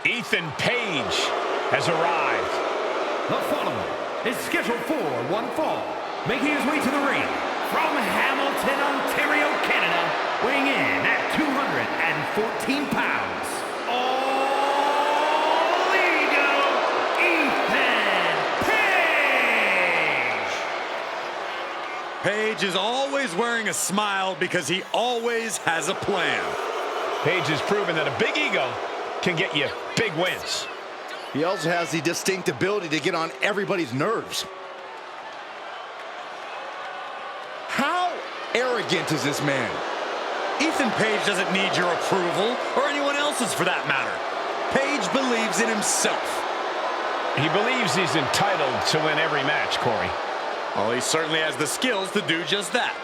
Ethan Page has arrived. The following is scheduled for one fall, making his way to the ring from Hamilton, Ontario, Canada, weighing in at 214 pounds. All Ego, Ethan Page! Page is always wearing a smile because he always has a plan. Page has proven that a big ego can get you big wins. He also has the distinct ability to get on everybody's nerves. How arrogant is this man? Ethan Page doesn't need your approval, or anyone else's for that matter. Page believes in himself. He believes he's entitled to win every match, Corey. Well, he certainly has the skills to do just that.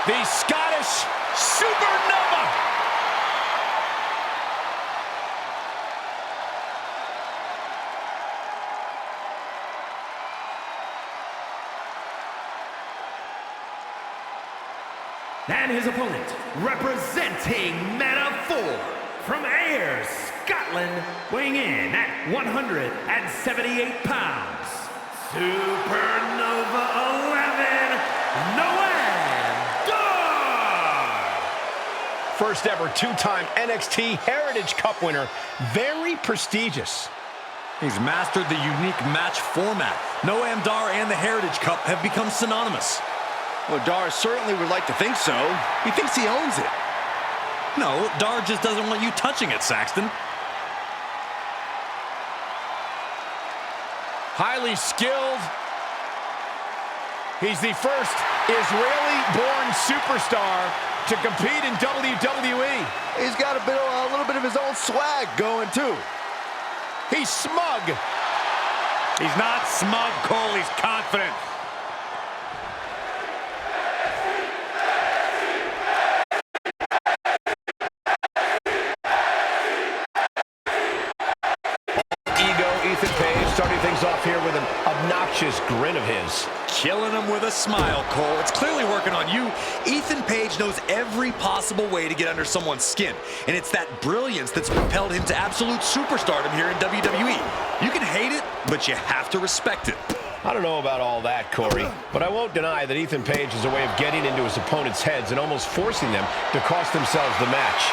The Scottish Supernova. And his opponent, representing Men of 4, from Ayr, Scotland, weighing in at 178 pounds, Supernova 11, Noam Dar! First ever two-time NXT Heritage Cup winner. Very prestigious. He's mastered the unique match format. Noam Dar and the Heritage Cup have become synonymous. Well, Dar certainly would like to think so. He thinks he owns it. No, Dar just doesn't want you touching it, Saxton. Highly skilled. He's the first Israeli-born superstar to compete in WWE. He's got a little bit of his own swag going, too. He's smug. He's not smug, Cole. He's confident. Ethan Page starting things off here with an obnoxious grin of his. Killing him with a smile, Cole. It's clearly working on you. Ethan Page knows every possible way to get under someone's skin, and it's that brilliance that's propelled him to absolute superstardom here in WWE. You can hate it, but you have to respect it. I don't know about all that, Corey, but I won't deny that Ethan Page is a way of getting into his opponent's heads and almost forcing them to cost themselves the match.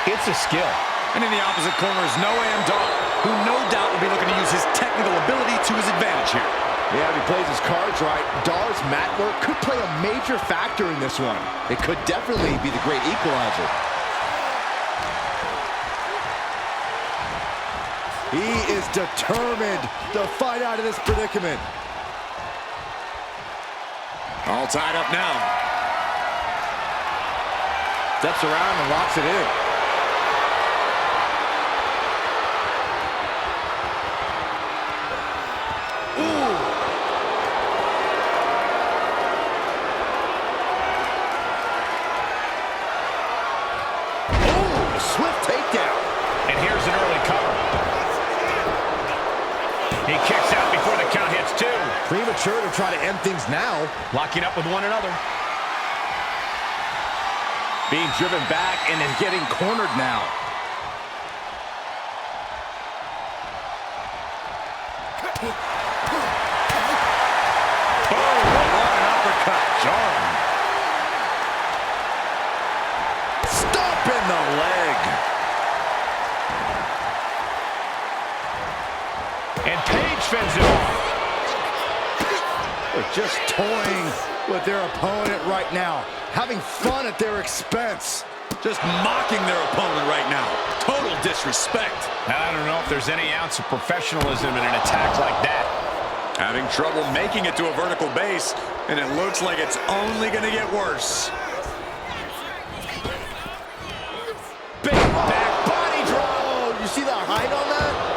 It's a skill. And in the opposite corner is Noam Dar, who no doubt will be looking to use his technical ability to his advantage here. Yeah, if he plays his cards right, Dar's mat work could play a major factor in this one. It could definitely be the great equalizer. He is determined to fight out of this predicament. All tied up now. Steps around and locks it in. Swift takedown. And here's an early cover. He kicks out before the count hits two. Premature to try to end things now. Locking up with one another. Being driven back and then getting cornered now. Oh, what an uppercut. Jarring. Stop in the leg. And Page fends it off. They're just toying with their opponent right now. Having fun at their expense. Just mocking their opponent right now. Total disrespect. I don't know if there's any ounce of professionalism in an attack like that. Having trouble making it to a vertical base, and it looks like it's only going to get worse. Big back body drop. Oh, you see the height on that?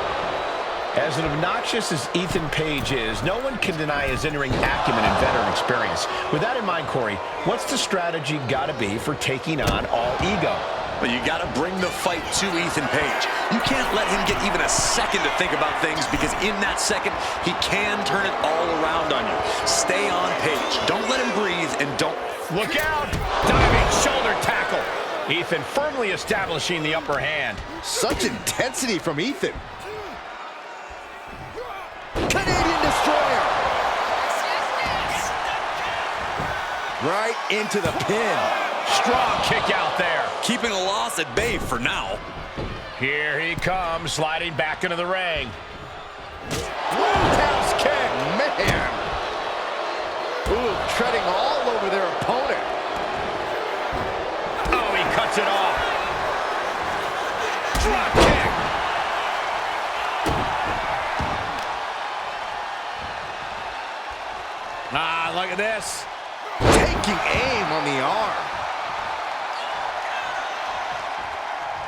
As an obnoxious as Ethan Page is, no one can deny his in-ring acumen and veteran experience. With that in mind, Corey, what's the strategy got to be for taking on All Ego? But you got to bring the fight to Ethan Page. You can't let him get even a second to think about things, because in that second, he can turn it all around on you. Stay on Page. Don't let him breathe, and don't... Look out! Diving shoulder tackle. Ethan firmly establishing the upper hand. Such intensity from Ethan. Canadian Destroyer. Right into the pin. Strong kick out there. Keeping a loss at bay for now. Here he comes, sliding back into the ring. Roundhouse kick. Man. Ooh, treading all over their opponent. Oh, he cuts it off. Drop kick. Ah, look at this. Taking aim on the arm.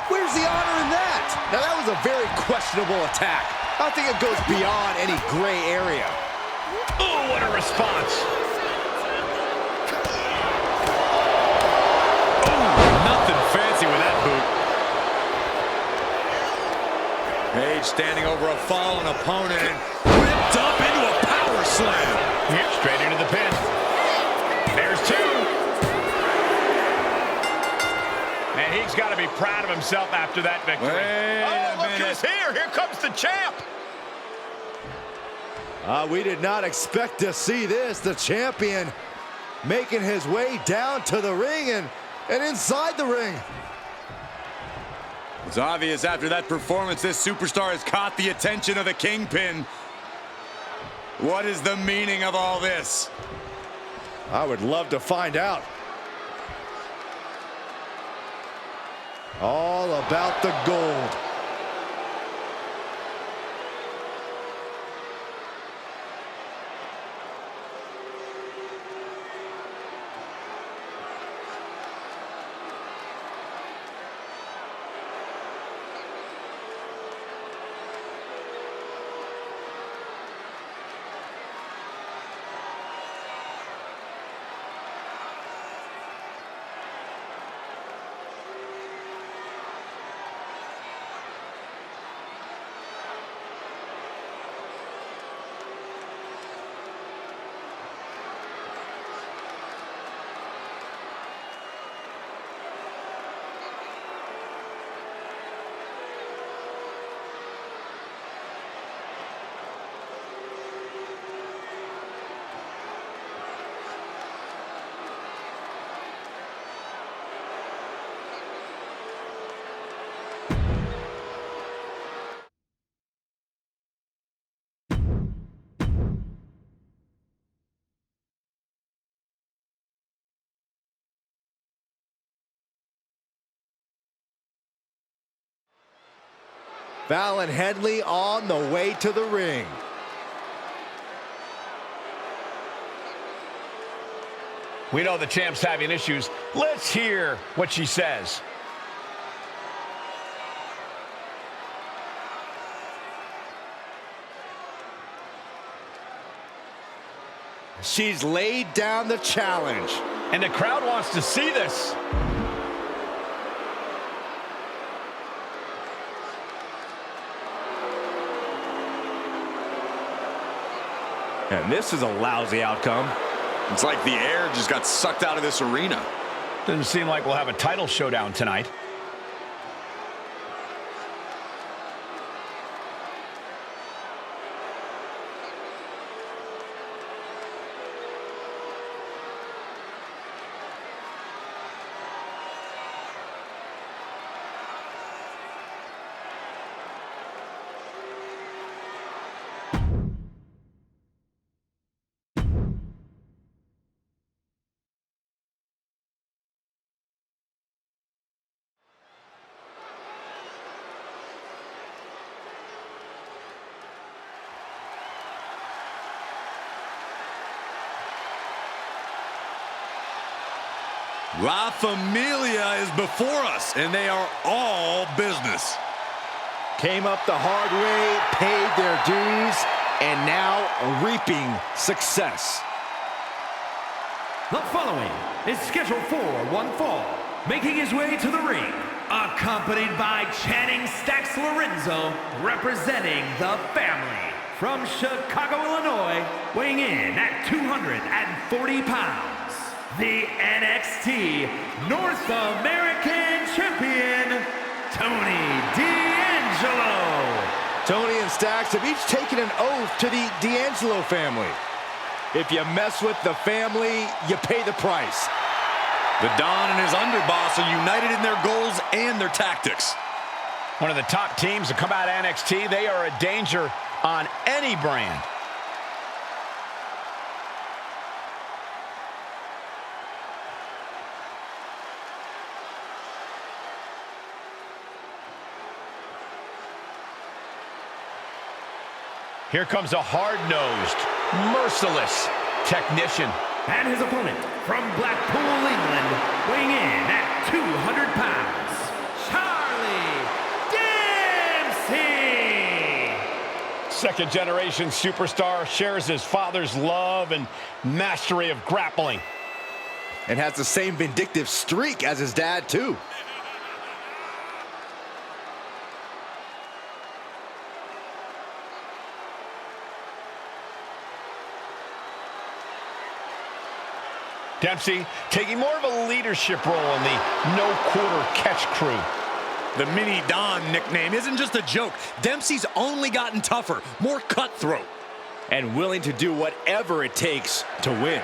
Where's the honor in that? Now that was a very questionable attack. I don't think it goes beyond any gray area. Oh, what a response. Nothing fancy with that boot. Page standing over a fallen opponent and whipped up into a power slam. Yep, straight into the pin. There's two. And he's got to be proud of himself after that victory. Wait look who's here. Here comes the champ. We did not expect to see this. The champion making his way down to the ring and inside the ring. It's obvious after that performance, this superstar has caught the attention of the Kingpin. What is the meaning of all this? I would love to find out. All about the gold. Fallon Henley on the way to the ring. We know the champ's having issues. Let's hear what she says. She's laid down the challenge. And the crowd wants to see this. And this is a lousy outcome. It's like the air just got sucked out of this arena. Doesn't seem like we'll have a title showdown tonight. La Familia is before us, and they are all business. Came up the hard way, paid their dues, and now reaping success. The following is scheduled for one fall. Making his way to the ring, accompanied by Channing Stacks Lorenzo, representing the family. From Chicago, Illinois, weighing in at 240 pounds, the NXT North American Champion, Tony D'Angelo. Tony and Stacks have each taken an oath to the D'Angelo family. If you mess with the family, you pay the price. The Don and his underboss are united in their goals and their tactics. One of the top teams to come out of NXT. They are a danger on any brand. Here comes a hard-nosed, merciless technician. And his opponent from Blackpool, England, weighing in at 200 pounds, Charlie Dempsey. Second-generation superstar, shares his father's love and mastery of grappling. And has the same vindictive streak as his dad, too. Dempsey taking more of a leadership role in the no-quarter catch crew. The Mini Don nickname isn't just a joke. Dempsey's only gotten tougher, more cutthroat. And willing to do whatever it takes to win.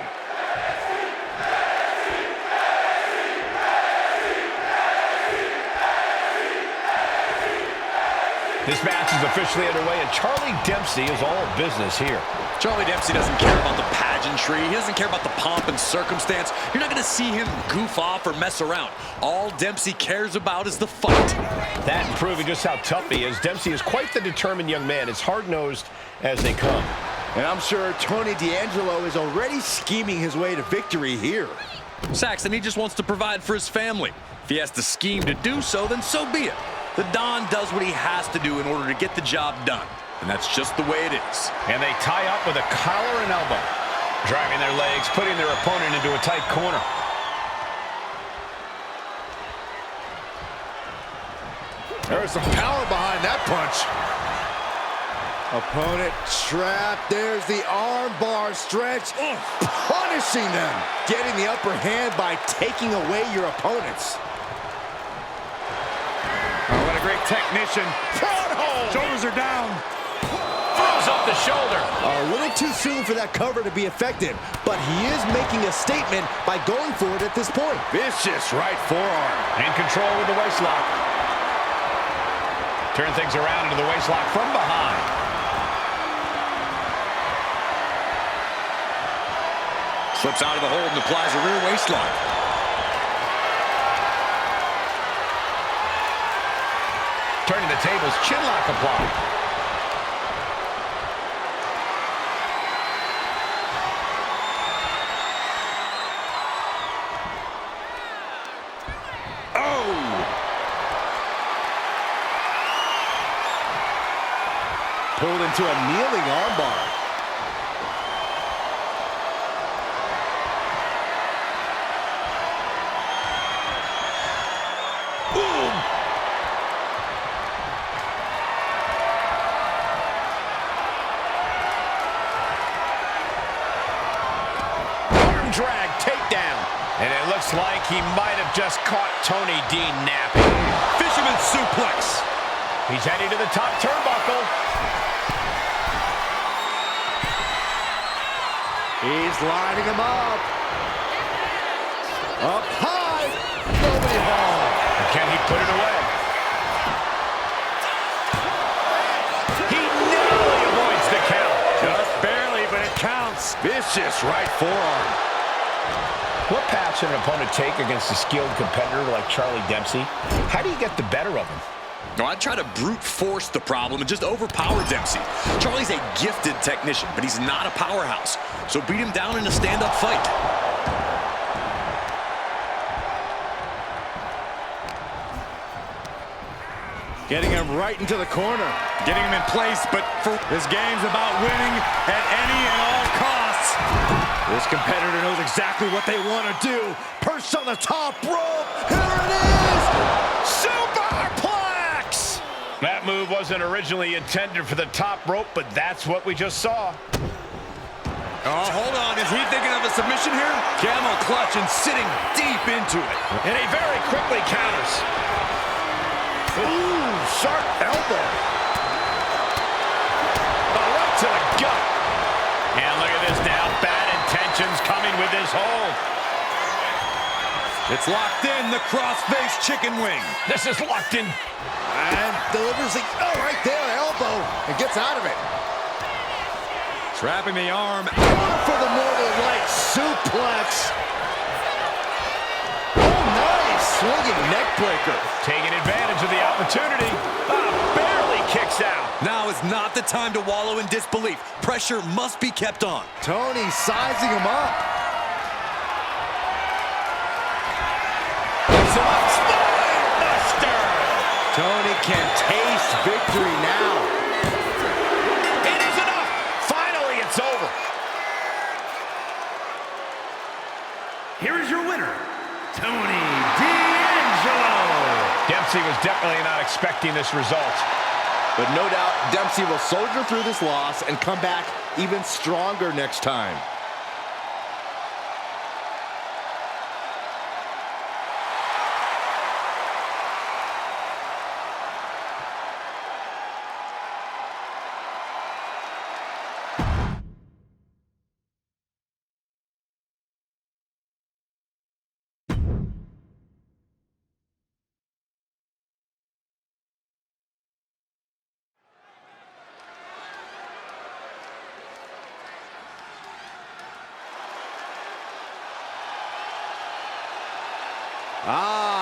This match is officially underway, and Charlie Dempsey is all business here. Charlie Dempsey doesn't care about the pageantry. He doesn't care about the pomp and circumstance. You're not going to see him goof off or mess around. All Dempsey cares about is the fight. That and proving just how tough he is. Dempsey is quite the determined young man, as hard-nosed as they come. And I'm sure Tony D'Angelo is already scheming his way to victory here. Saxton, he just wants to provide for his family. If he has to scheme to do so, then so be it. The Don does what he has to do in order to get the job done. And that's just the way it is. And they tie up with a collar and elbow, driving their legs, putting their opponent into a tight corner. There's some power behind that punch. Opponent trapped. There's the arm bar stretch. Punishing them. Getting the upper hand by taking away your opponents. Oh, what a great technician. Shoulders are down. Throws up the shoulder. A little too soon for that cover to be effective, but he is making a statement by going for it at this point. Vicious right forearm. In control with the waistlock. Turn things around into the waistlock from behind. Slips out of the hold and applies a rear waistlock. Turning the tables, chinlock applied. Pulled into a kneeling armbar. Boom! Arm drag takedown. And it looks like he might have just caught Tony D napping. Fisherman suplex. He's heading to the top turnbuckle. He's lining him up. Up high. Nobody home. Can he put it away? He narrowly avoids the count. Just barely, but it counts. Vicious right forearm. What path should an opponent take against a skilled competitor like Charlie Dempsey? How do you get the better of him? No, I'd try to brute force the problem and just overpower Dempsey. Charlie's a gifted technician, but he's not a powerhouse. So beat him down in a stand-up fight. Getting him right into the corner. Getting him in place, but this game's about winning at any and all costs. This competitor knows exactly what they want to do. Perched on the top rope. Here it is. Superplex! That move wasn't originally intended for the top rope, but that's what we just saw. Oh, hold on. Is he thinking of a submission here? Camel clutch and sitting deep into it. And he very quickly counters. Ooh, sharp elbow. Oh, right to the gut. And look at this now. Bad intentions coming with this hold. It's locked in, the cross-face chicken wing. This is locked in. And delivers the, right there, elbow, and gets out of it. Trapping the arm. Going for the Northern Light suplex. Oh, nice. Swinging neck breaker. Taking advantage of the opportunity. Barely kicks out. Now is not the time to wallow in disbelief. Pressure must be kept on. Tony sizing him up. Spinebuster. Tony can taste victory now. It is enough. Finally, it's over. Here is your winner, Tony D'Angelo. Dempsey was definitely not expecting this result. But no doubt, Dempsey will soldier through this loss and come back even stronger next time.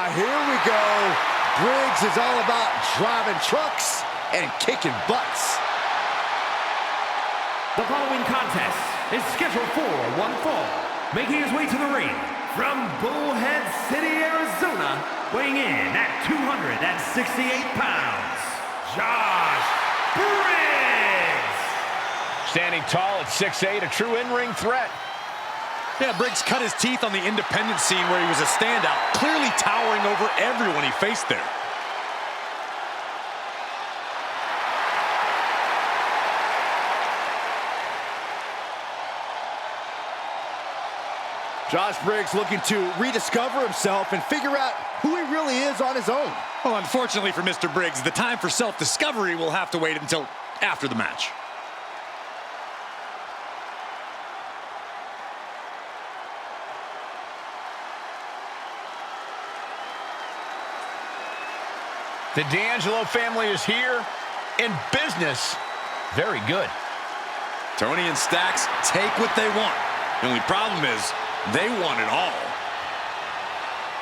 Here we go. Briggs is all about driving trucks and kicking butts. The following contest is scheduled for one fall. Making his way to the ring from Bullhead City, Arizona, weighing in at 268 pounds, Josh Briggs. Standing tall at 6'8", a true in-ring threat. Yeah, Briggs cut his teeth on the independent scene where he was a standout, clearly towering over everyone he faced there. Josh Briggs looking to rediscover himself and figure out who he really is on his own. Well, unfortunately for Mr. Briggs, the time for self-discovery will have to wait until after the match. The D'Angelo family is here in business. Very good. Tony and Stacks take what they want. The only problem is they want it all.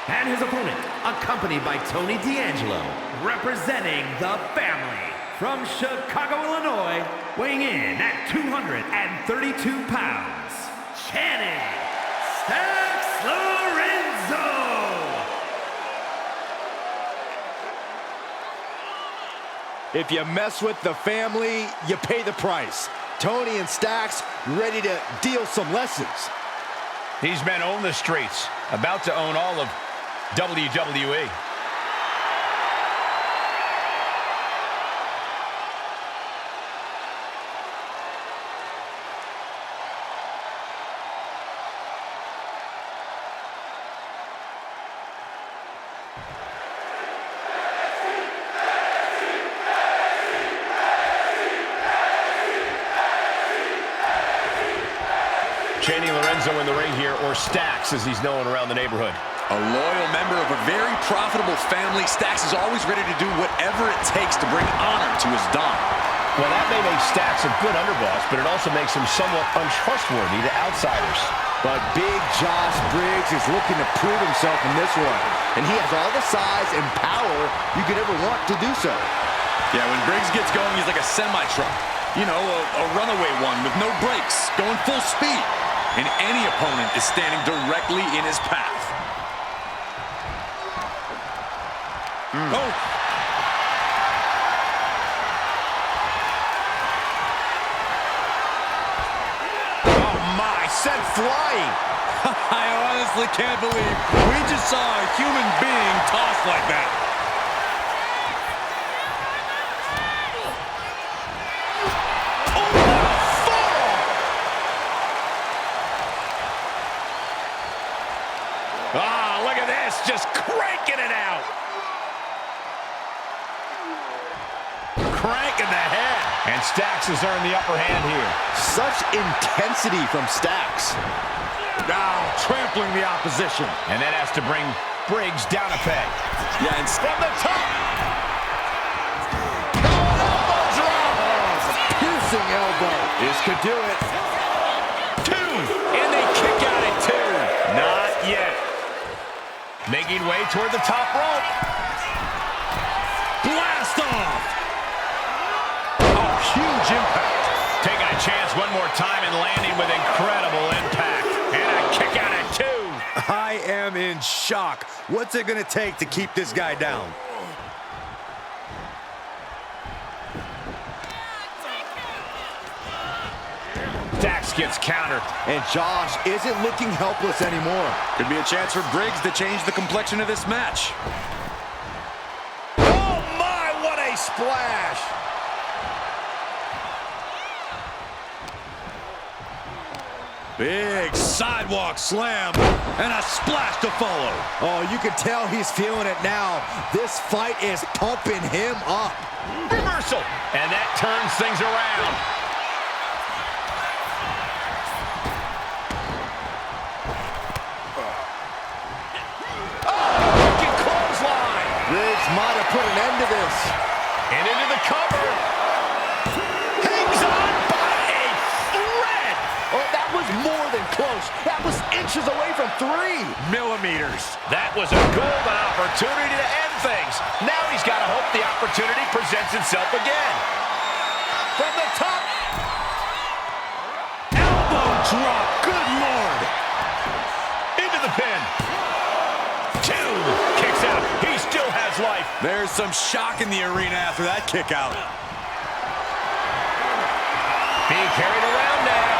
And his opponent, accompanied by Tony D'Angelo, representing the family from Chicago, Illinois, weighing in at 232 pounds, Channing Stacks Lorenzo. If you mess with the family, you pay the price. Tony and Stacks ready to deal some lessons. These men own the streets, about to own all of WWE. Channing Lorenzo in the ring here, or Stacks as he's known around the neighborhood. A loyal member of a very profitable family, Stacks is always ready to do whatever it takes to bring honor to his dom. Well, that may make Stacks a good underboss, but it also makes him somewhat untrustworthy to outsiders. But big Josh Briggs is looking to prove himself in this one. And he has all the size and power you could ever want to do so. Yeah, when Briggs gets going, he's like a semi-truck. You know, a runaway one with no brakes, going full speed. And any opponent is standing directly in his path. Oh! Oh my, sent flying. I honestly can't believe we just saw a human being tossed like that. Ah, look at this, just cranking it out. Cranking the head. And Stacks has earned the upper hand here. Such intensity from Stacks. Now trampling the opposition. And that has to bring Briggs down a peg. Yeah, and From the top. Piercing elbow. this could do it. 2, and they kick out at 2. Not yet. Making way toward the top rope. Blast off. Oh, huge impact. Taking a chance one more time and landing with incredible impact. And a kick out at 2. I am in shock. What's it going to take to keep this guy down? Stacks gets countered. And Josh isn't looking helpless anymore. Could be a chance for Briggs to change the complexion of this match. Oh my, what a splash. Big sidewalk slam and a splash to follow. Oh, you can tell he's feeling it now. This fight is pumping him up. Reversal. And that turns things around. Briggs might have put an end to this. And into the cover. Hangs on by a thread. Oh, that was more than close. That was inches away from 3 millimeters. That was a golden opportunity to end things. Now he's got to hope the opportunity presents itself again. From the top. Elbow drop. Good Lord. Into the pin. 2. Kicks out. He still has life. There's some shock in the arena after that kick out. Being carried around now.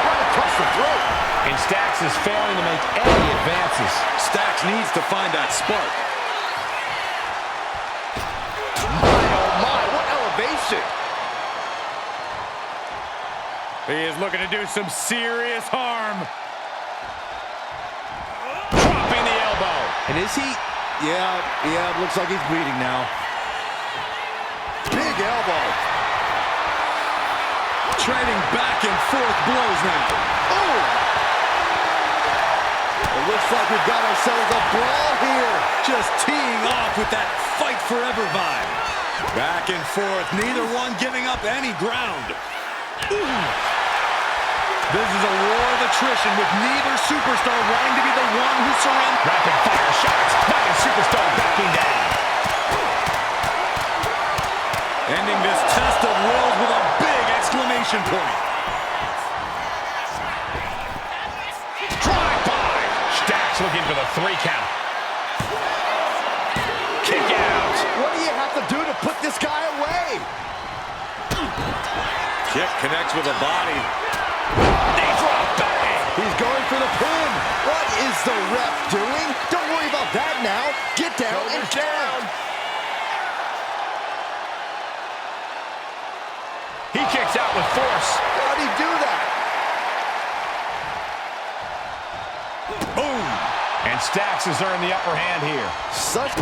Right across the throat. And Stacks is failing to make any advances. Stacks needs to find that spark. My, oh my, what elevation. He is looking to do some serious harm. Dropping the elbow. And is he? Yeah, looks like he's bleeding now. Big elbow. Trading back and forth blows now. Oh! It looks like we've got ourselves a brawl here. Just teeing off with that fight forever vibe. Back and forth, neither one giving up any ground. This is a war of attrition with neither superstar wanting to be the one who surrenders. Rapid fire shots. Knocking Superstar backing down. Ending this test of wills with a big exclamation point. Drive by. Stacks looking for the 3 count. Kick out. What do you have to do to put this guy away? Kick connects with a body. Knee drop bang. He's going for the pin. What is the ref doing? Don't worry about that now. Get down and Shoulders down. He kicks out with force. How'd he do that? Boom. And Stacks has earned the upper hand here. Such...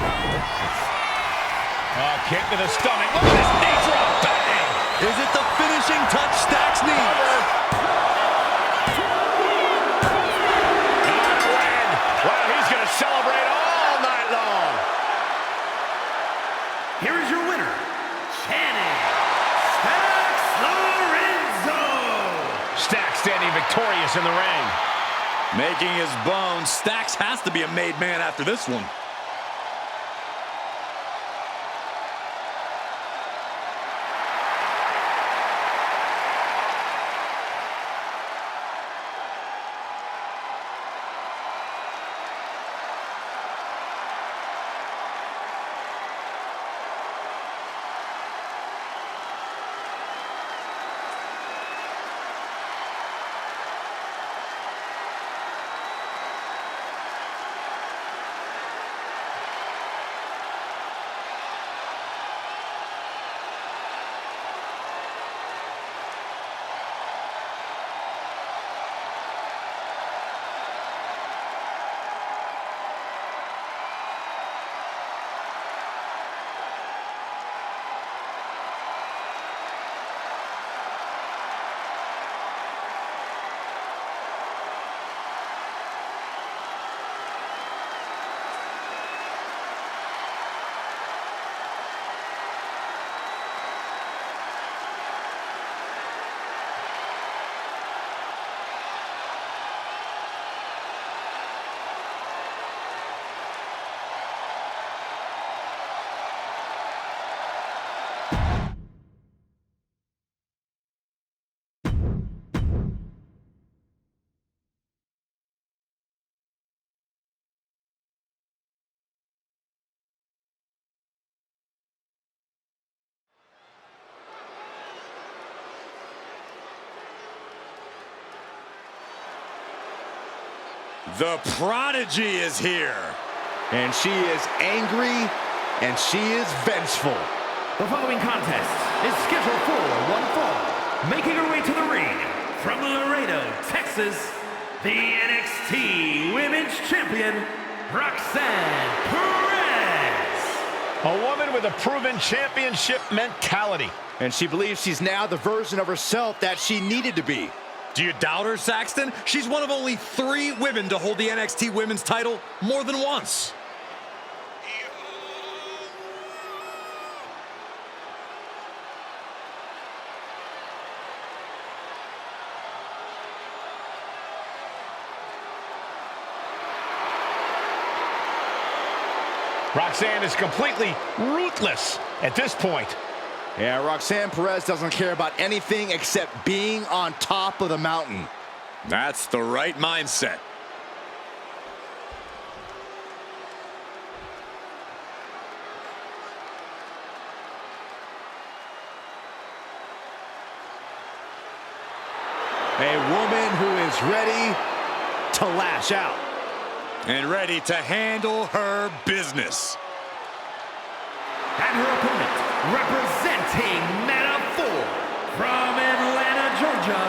Kick to the stomach. Look at this knee drop bang. Is it the finishing touch Stacks needs? Well, he's going to celebrate all night long. Here is your winner, Channing Stacks Lorenzo. Stacks standing victorious in the ring. Making his bones, Stacks has to be a made man after this one. The Prodigy is here. And she is angry, and she is vengeful. The following contest is scheduled for one fall. Making her way to the ring from Laredo, Texas, the NXT Women's Champion, Roxanne Perez. A woman with a proven championship mentality. And she believes she's now the version of herself that she needed to be. Do you doubt her, Saxton? She's one of only 3 women to hold the NXT Women's title more than once. Roxanne is completely ruthless at this point. Yeah, Roxanne Perez doesn't care about anything except being on top of the mountain. That's the right mindset. A woman who is ready to lash out. And ready to handle her business. And her opponent, representing Meta 4 from Atlanta, Georgia,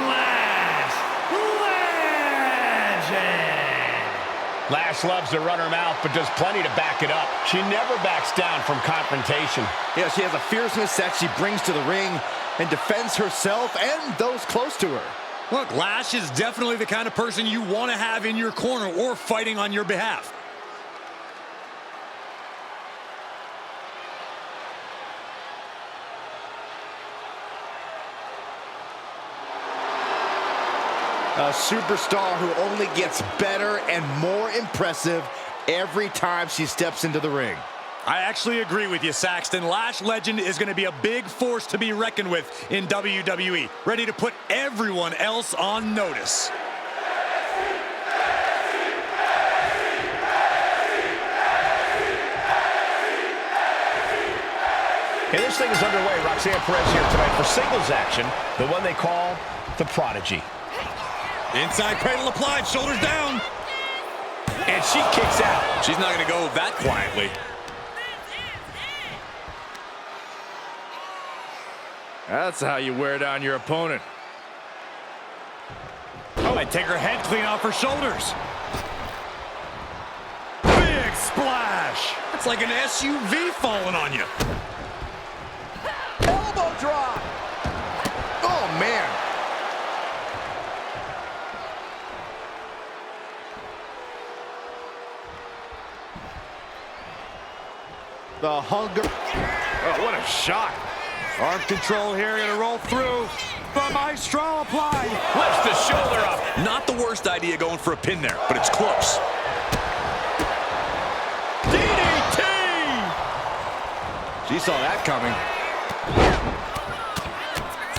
Lash Legend. Lash loves to run her mouth, but does plenty to back it up. She never backs down from confrontation. Yeah, she has a fierceness that she brings to the ring and defends herself and those close to her. Look, Lash is definitely the kind of person you want to have in your corner or fighting on your behalf. A superstar who only gets better and more impressive every time she steps into the ring. I actually agree with you, Saxton. Lash Legend is going to be a big force to be reckoned with in WWE, ready to put everyone else on notice. Okay, this thing is underway. Roxanne Perez here tonight for singles action, the one they call the Prodigy. Inside cradle applied, shoulders down. And she kicks out. She's not going to go that quietly. That's how you wear down your opponent. Oh, I take her head clean off her shoulders. Big splash. It's like an SUV falling on you. Elbow drop. Oh, man. The hunger. Oh, what a shot. Arm control here, gonna roll through. The Maestro applied. Lifts the shoulder up. Not the worst idea going for a pin there, but it's close. DDT! She saw that coming.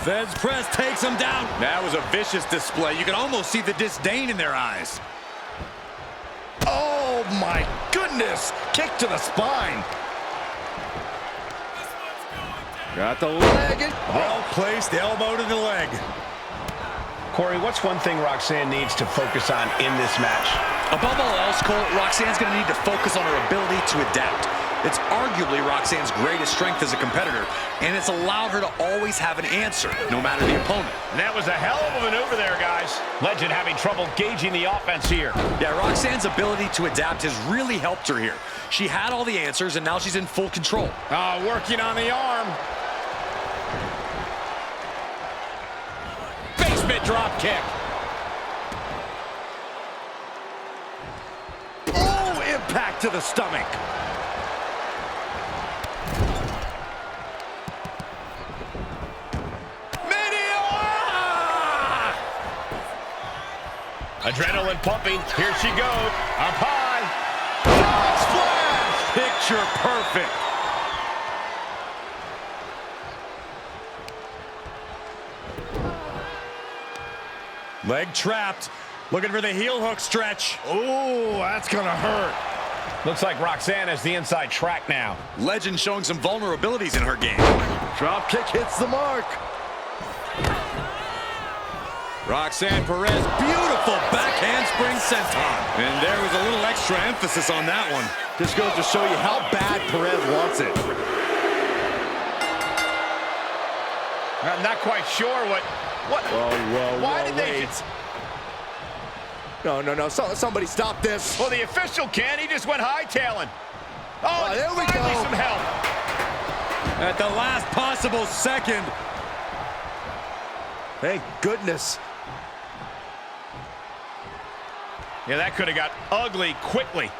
Feds press takes him down. That was a vicious display. You can almost see the disdain in their eyes. Oh, my goodness. Kick to the spine. Got the leg. Well-placed elbow to the leg. Corey, what's one thing Roxanne needs to focus on in this match? Above all else, Cole, Roxanne's going to need to focus on her ability to adapt. It's arguably Roxanne's greatest strength as a competitor, and it's allowed her to always have an answer, no matter the opponent. And that was a hell of a maneuver there, guys. Legend having trouble gauging the offense here. Yeah, Roxanne's ability to adapt has really helped her here. She had all the answers, and now she's in full control. Working on the arm. Basement drop kick. Oh, impact to the stomach. Adrenaline pumping. Here she goes. Up high. Splash! Picture perfect. Leg trapped. Looking for the heel hook stretch. Oh, that's gonna hurt. Looks like Roxanne has the inside track now. Legend showing some vulnerabilities in her game. Drop kick hits the mark. Roxanne Perez, beautiful back handspring senton. And there was a little extra emphasis on that one. Just goes to show you how bad Perez wants it. I'm not quite sure what. Why did they? No. Somebody stop this. Well, the official can't. He just went hightailing. Oh, there we finally go. some help. At the last possible second. Thank goodness. Yeah, that could have got ugly quickly.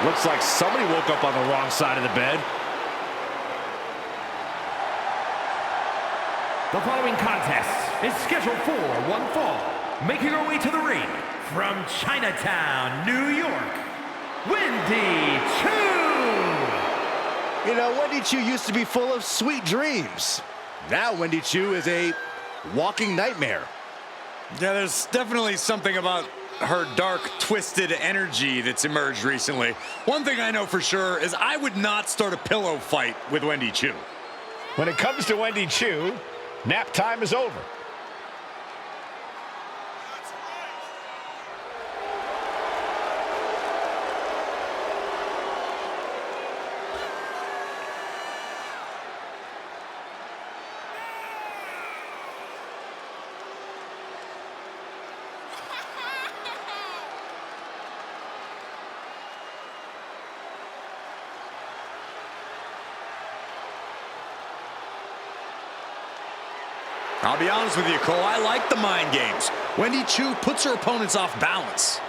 Looks like somebody woke up on the wrong side of the bed. The following contest is scheduled for one fall. Making her way to the ring from Chinatown, New York, Wendy Choo. You know, Wendy Choo used to be full of sweet dreams. Now Wendy Choo is a walking nightmare. Yeah, there's definitely something about her dark, twisted energy that's emerged recently. One thing I know for sure is I would not start a pillow fight with Wendy Choo. When it comes to Wendy Choo, nap time is over. I'll be honest with you, Cole, I like the mind games. Wendy Choo puts her opponents off balance.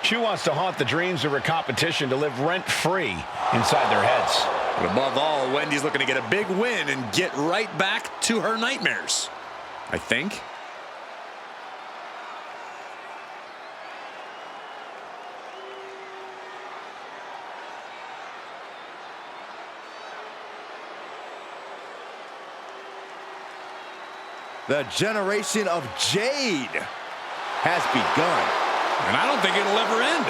Choo wants to haunt the dreams of her competition to live rent-free inside their heads. But above all, Wendy's looking to get a big win and get right back to her nightmares, I think. The generation of Jade has begun. And I don't think it'll ever end.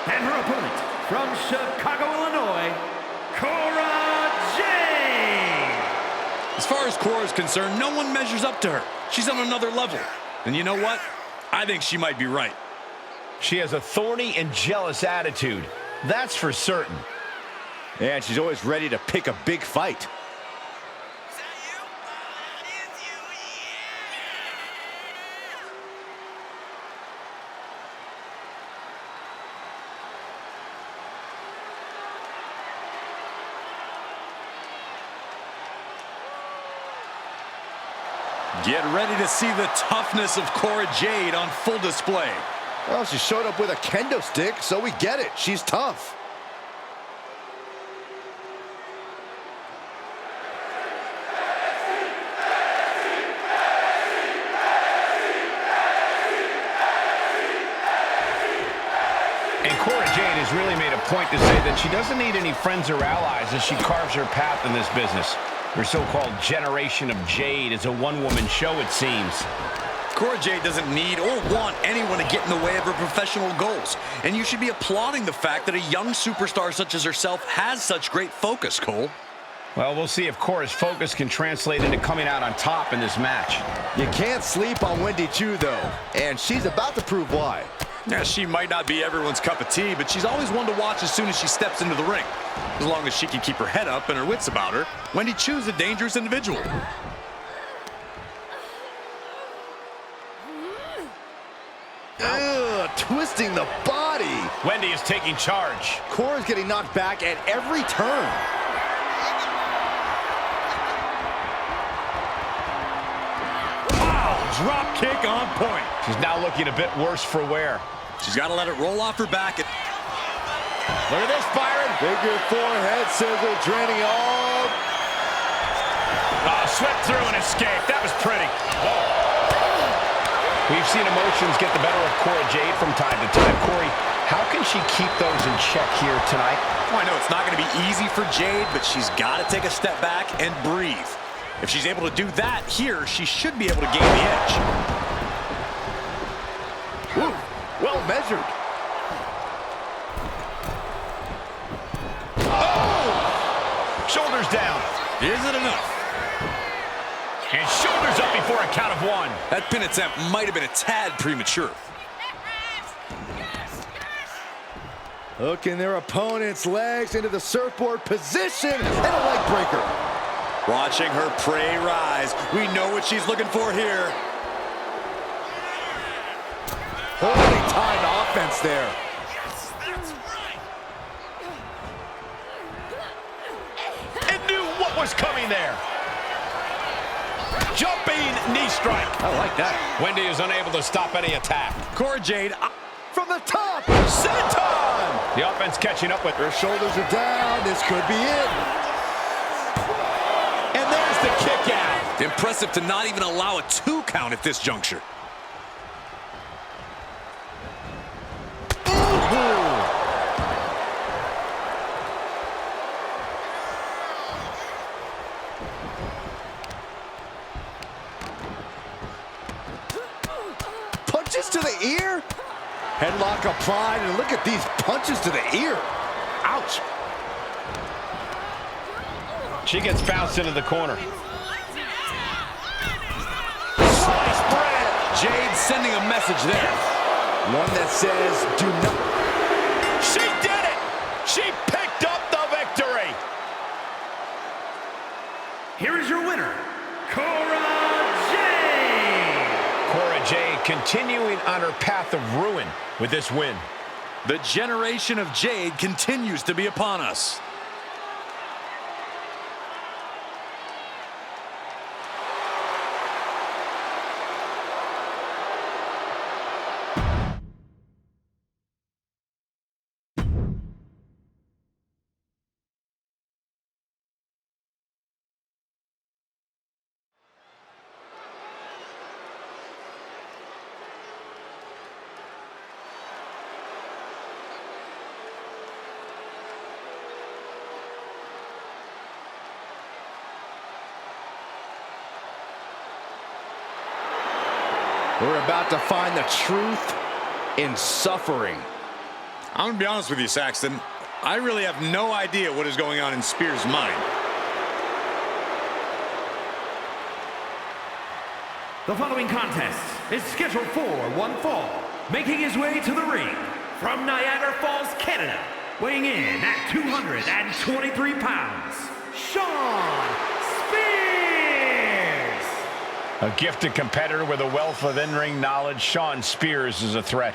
And her opponent from Chicago, Illinois, Cora Jade. As far as Cora's concerned, no one measures up to her. She's on another level. And you know what? I think she might be right. She has a thorny and jealous attitude. That's for certain. And she's always ready to pick a big fight. Get ready to see the toughness of Cora Jade on full display. Well, she showed up with a kendo stick, so we get it. She's tough. point to say that she doesn't need any friends or allies as she carves her path in this business. Her so-called Generation of Jade is a one-woman show, it seems. Cora Jade doesn't need or want anyone to get in the way of her professional goals. And you should be applauding the fact that a young superstar such as herself has such great focus, Cole. Well, we'll see if Cora's focus can translate into coming out on top in this match. You can't sleep on Wendy Choo, though, and she's about to prove why. Yeah, she might not be everyone's cup of tea, but she's always one to watch as soon as she steps into the ring. As long as she can keep her head up and her wits about her, Wendy Choo's a dangerous individual. Ugh, twisting the body. Wendy is taking charge. Cora's getting knocked back at every turn. Drop kick on point. She's now looking a bit worse for wear. She's got to let it roll off her back. Look at this, Byron. Figure four head scissor draining all. Oh, swept through and escaped. That was pretty. Whoa. We've seen emotions get the better of Cora Jade from time to time. Corey, how can she keep those in check here tonight? Oh, I know it's not going to be easy for Jade, but she's got to take a step back and breathe. If she's able to do that here, she should be able to gain the edge. Ooh, well measured. Oh! Shoulders down. Is it enough? And shoulders up before a count of one. That pin attempt might have been a tad premature. Hooking their opponent's legs into the surfboard position and a leg breaker. Watching her prey rise. We know what she's looking for here. Holy timed offense there. And knew what was coming there. Jumping knee strike. I like that. Wendy is unable to stop any attack. Cora Jade From the top. Senton! The offense catching up with her. Her shoulders are down. This could be it. And there's the kick out. impressive to not even allow a 2 count at this juncture. Punches to the ear. Headlock applied, and look at these punches to the ear. Ouch. She gets bounced into the corner. Sliced bread. Jade sending a message there. One that says, do not. She did it! She picked up the victory! Here is your winner, Cora Jade! Cora Jade continuing on her path of ruin with this win. The generation of Jade continues to be upon us. We're about to find the truth in suffering. I'm going to be honest with you, Saxton. I really have no idea what is going on in Spears' mind. The following contest is scheduled for one fall. Making his way to the ring from Niagara Falls, Canada, weighing in at 223 pounds, Shawn Spears! A gifted competitor with a wealth of in-ring knowledge, Shawn Spears is a threat.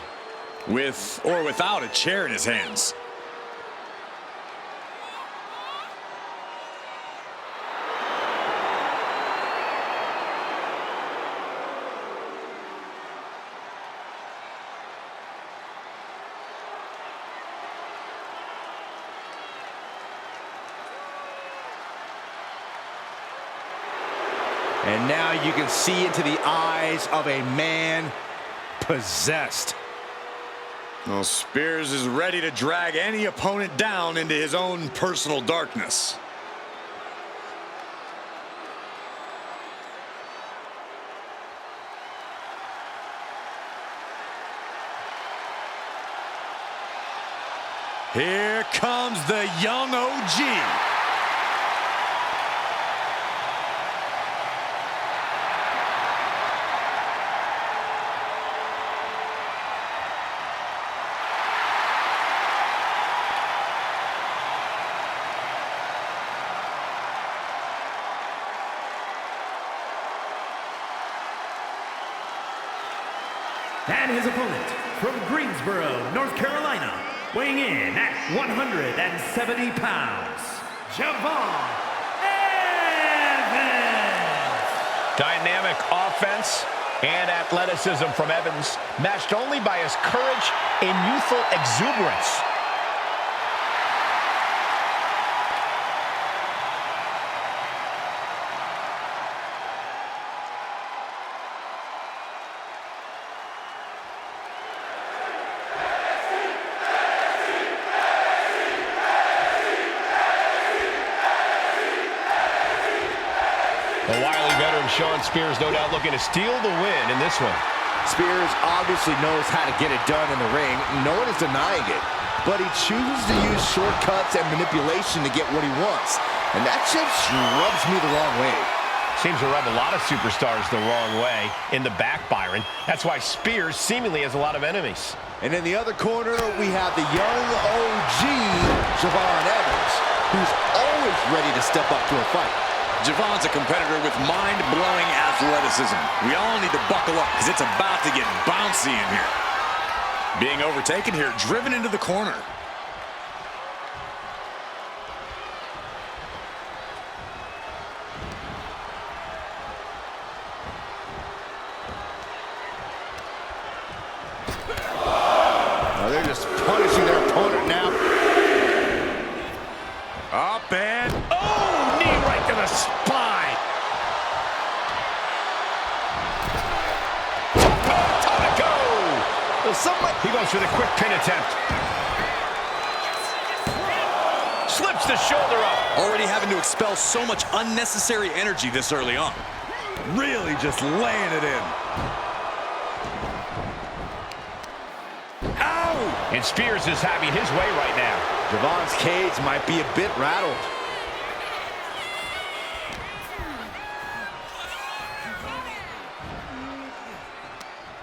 With or without a chair in his hands. And now you can see into the eyes of a man possessed. Well, Spears is ready to drag any opponent down into his own personal darkness. Here comes the young OG. And his opponent from Greensboro, North Carolina, weighing in at 170 pounds, Javon Evans. Dynamic offense and athleticism from Evans, matched only by his courage and youthful exuberance. The wily veteran Shawn Spears no doubt looking to steal the win in this one. Spears obviously knows how to get it done in the ring. No one is denying it. But he chooses to use shortcuts and manipulation to get what he wants. And that just rubs me the wrong way. Seems to rub a lot of superstars the wrong way in the back, Byron. That's why Spears seemingly has a lot of enemies. And in the other corner, we have the young OG, Javon Evans, who's always ready to step up to a fight. Javon's a competitor with mind-blowing athleticism. We all need to buckle up because it's about to get bouncy in here. Being overtaken here, driven into the corner. Oh, they're just punishing their opponent now. Up and... Oh, knee right to the spine. Time to go. He goes for the quick pin attempt. Slips the shoulder up. Already having to expel so much unnecessary energy this early on. really just laying it in. Ow! And Spears is having his way right now. Javon's cage might be a bit rattled.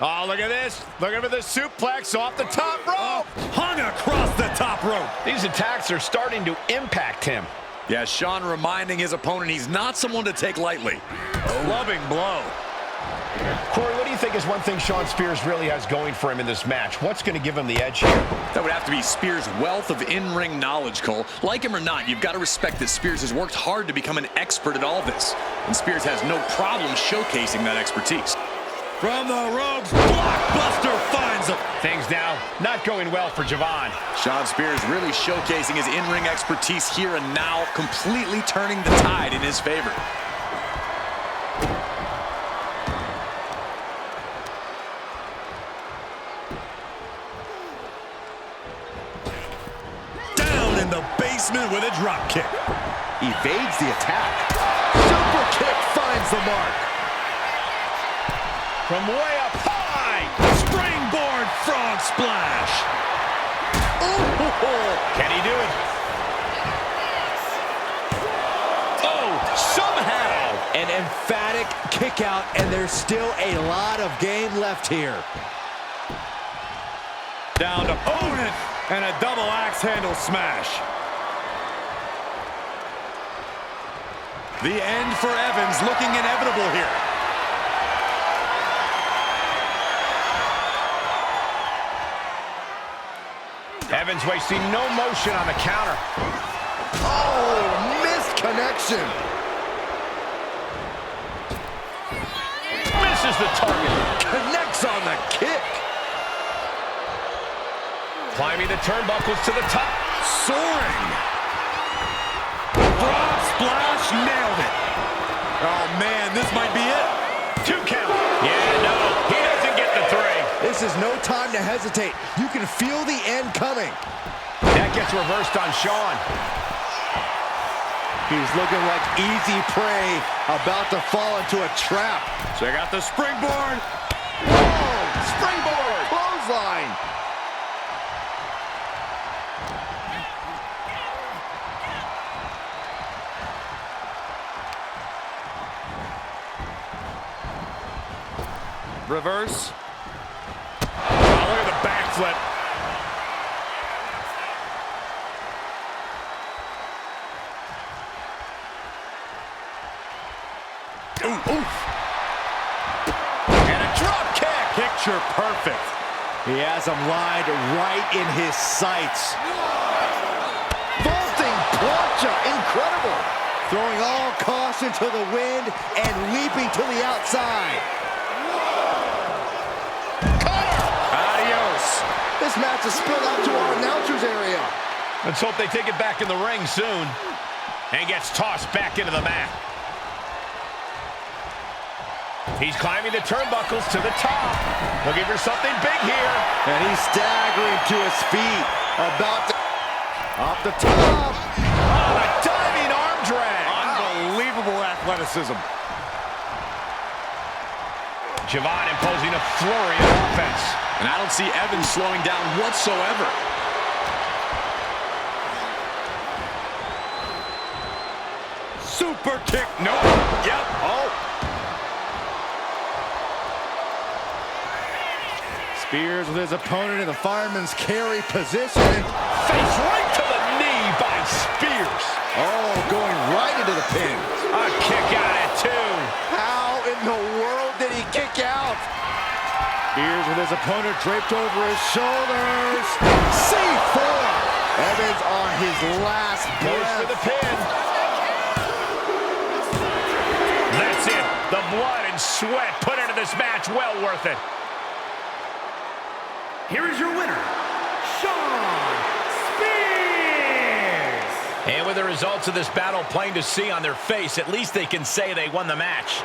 Oh, look at this. Looking for the suplex off the top rope. Hung across the top rope. These attacks are starting to impact him. Yeah, Shawn reminding his opponent he's not someone to take lightly. Loving blow. Corey, what do you think is one thing Shawn Spears really has going for him in this match? What's going to give him the edge here? That would have to be Spears' wealth of in-ring knowledge, Cole. Like him or not, you've got to respect that Spears has worked hard to become an expert at all this. And Spears has no problem showcasing that expertise. From the ropes, Blockbuster finds him. Things now not going well for Javon. Shawn Spears really showcasing his in-ring expertise here and now, completely turning the tide in his favor. Down in the basement with a drop kick. Evades the attack. Super kick finds the mark. From way up high. Springboard frog splash. Ooh, can he do it? Oh, somehow. An emphatic kick out, and there's still a lot of game left here. Down to opponent and a double axe handle smash. The end for Evans looking inevitable here. Evans wasting no motion on the counter. Oh, missed connection. Misses the target. Connects on the kick. Climbing the turnbuckles to the top. Soaring. Frog splash, nailed it. Oh, man, this might be it. 2 count. Yeah, no, he doesn't get the 3. This is no time time to hesitate. You can feel the end coming. That gets reversed on Shawn. He's looking like easy prey, about to fall into a trap. Check out the springboard. Whoa! Springboard! Clothesline! Reverse. Oh, look at the backflip. Oof! And a drop kick. Picture perfect. He has him lined right in his sights. Vaulting plancha, incredible. Throwing all caution to the wind and leaping to the outside. Adios. This match has spilled out to our announcers area. Let's hope they take it back in the ring soon. And gets tossed back into the mat. He's climbing the turnbuckles to the top. Looking for something big here. And he's staggering to his feet. About to... Off the top. Oh, a diving arm drag. Unbelievable athleticism. Javon imposing a flurry of offense. And I don't see Evans slowing down whatsoever. Super kick. Nope. Yep. Oh. Spears with his opponent in the fireman's carry position. Face right to the knee by Spears. Oh, going right into the pin. A kick out at two. How in the world did he kick out? Spears with his opponent draped over his shoulders. C4. Evans on his last Goes breath. for the pin. That's it. The blood and sweat put into this match. Well worth it. Here is your winner, Shawn Spears! And with the results of this battle plain to see on their face, at least they can say they won the match.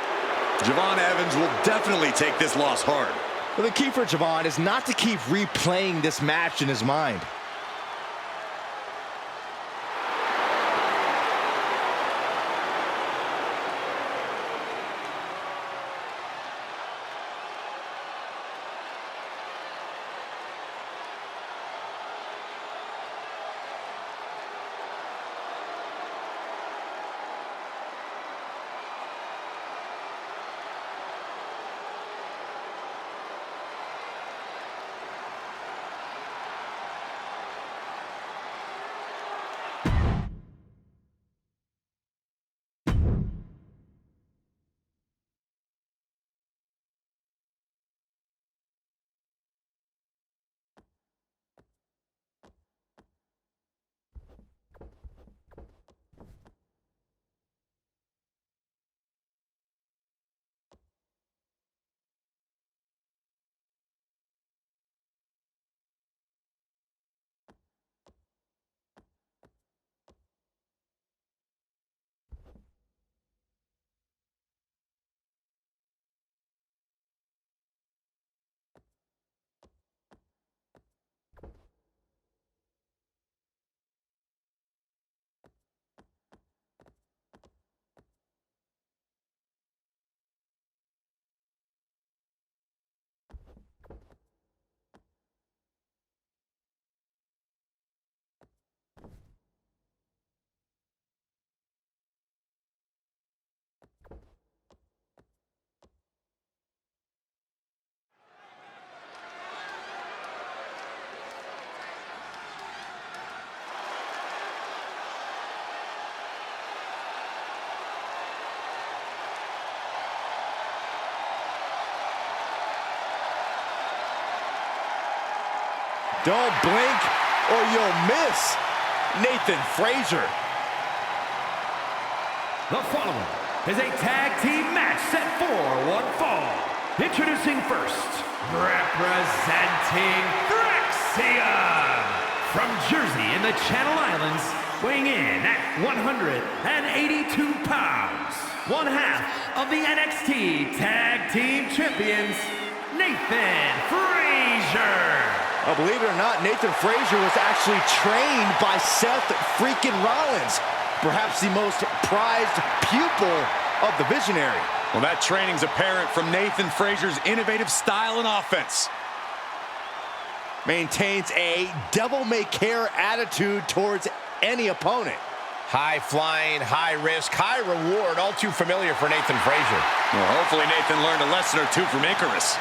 Javon Evans will definitely take this loss hard. Well, the key for Javon is not to keep replaying this match in his mind. Don't blink or you'll miss. Nathan Frazier. The following is a tag team match set for one fall. Introducing first, representing Thraxium. From Jersey in the Channel Islands, weighing in at 182 pounds. One half of the NXT Tag Team Champions, Nathan Frazier. Oh, believe it or not, Nathan Frazier was actually trained by Seth freaking Rollins, perhaps the most prized pupil of the Visionary. Well, that training's apparent from Nathan Frazier's innovative style and offense. Maintains a devil-may-care attitude towards any opponent. High flying, high risk, high reward, all too familiar for Nathan Frazier. Well, hopefully Nathan learned a lesson or two from Icarus.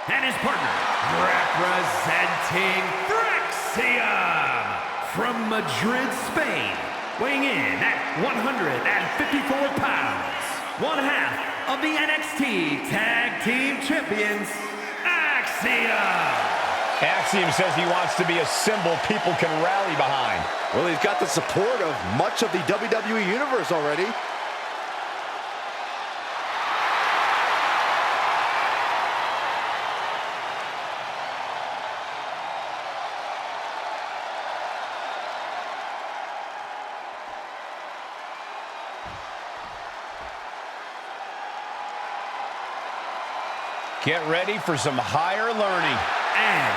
And his partner, representing Fraxium from Madrid, Spain, weighing in at 154 pounds, one half of the NXT Tag Team Champions, Axiom. Axiom says he wants to be a symbol people can rally behind. Well, he's got the support of much of the WWE Universe already. Get ready for some higher learning. And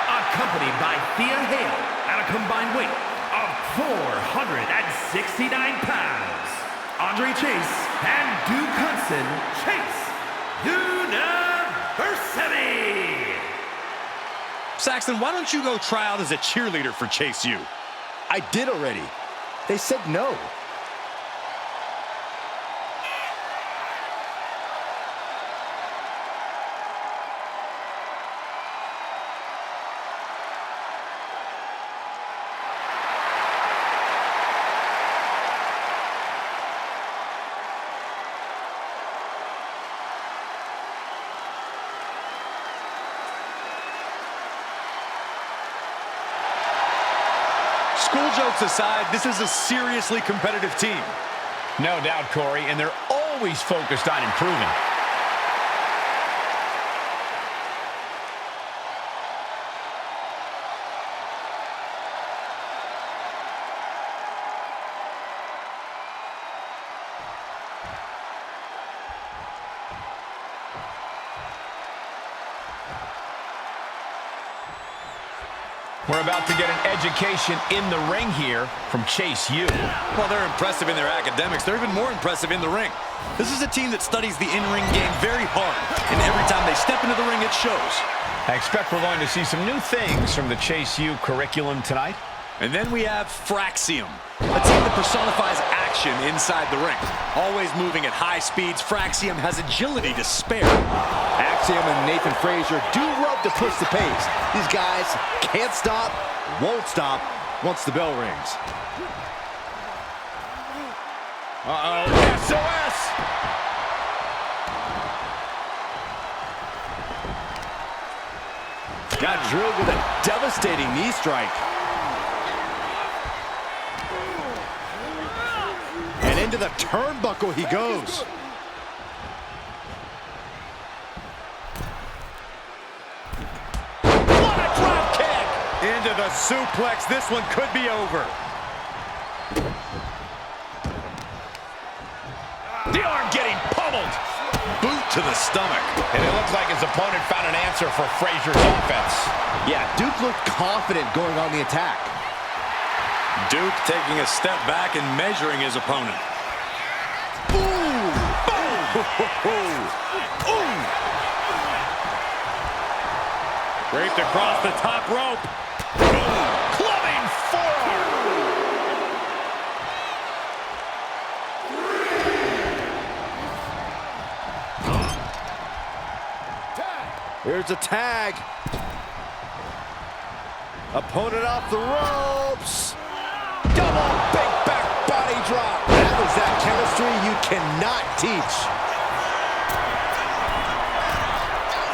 accompanied by Thea Hale at a combined weight of 469 pounds, Andre Chase and Duke Hudson Chase University. Saxton, why don't you go try out as a cheerleader for Chase U? I did already. They said no. School jokes aside, this is a seriously competitive team. No doubt, Corey, and they're always focused on improving. We're about to get an education in the ring here from Chase U. While they're impressive in their academics, they're even more impressive in the ring. This is a team that studies the in-ring game very hard, and every time they step into the ring, it shows. I expect we're going to see some new things from the Chase U curriculum tonight. And then we have Fraxium, a team that personifies action inside the ring. Always moving at high speeds, Fraxium has agility to spare. Axiom and Nathan Frazier do love to push the pace. These guys can't stop, won't stop once the bell rings. Uh-oh, SOS! Got drilled with a devastating knee strike. And into the turnbuckle he goes. What a drop kick! Into the suplex. This one could be over. The arm getting pummeled. Boot to the stomach. And it looks like his opponent found an answer for Frazier's offense. Yeah, Duke looked confident going on the attack. Duke taking a step back and measuring his opponent. Boom! Boom! Ooh! Draped across the top rope. Clubbing forearm. Here's a tag. Opponent off the ropes. Double big back body drop. That was that chemistry you cannot teach.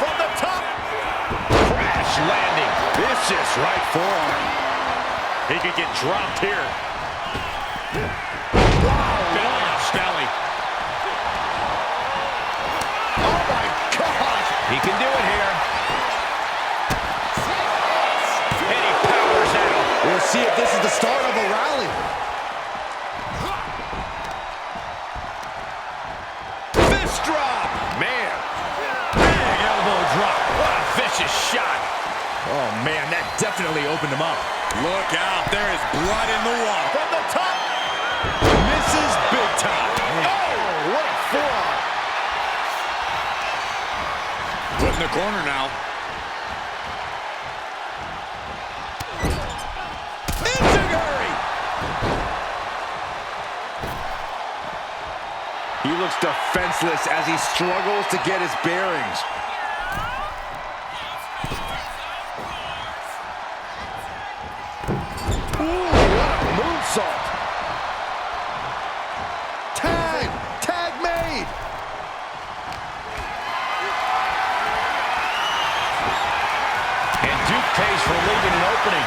From the top. Crash landing. Vicious right forearm. He could get dropped here. Belly on belly. can do it here. And he powers out. We'll see if this is the start of a rally. Fist drop. Man. Big elbow drop. What a vicious shot. Oh, man, that definitely opened him up. Look out, there is blood in the water. From the top. Misses big time. Oh, what a forearm. Put in the corner now. Enziguri. He looks defenseless as he struggles to get his bearings. Ooh, what a moonsault. Tag made. And Duke pays for leaving an opening.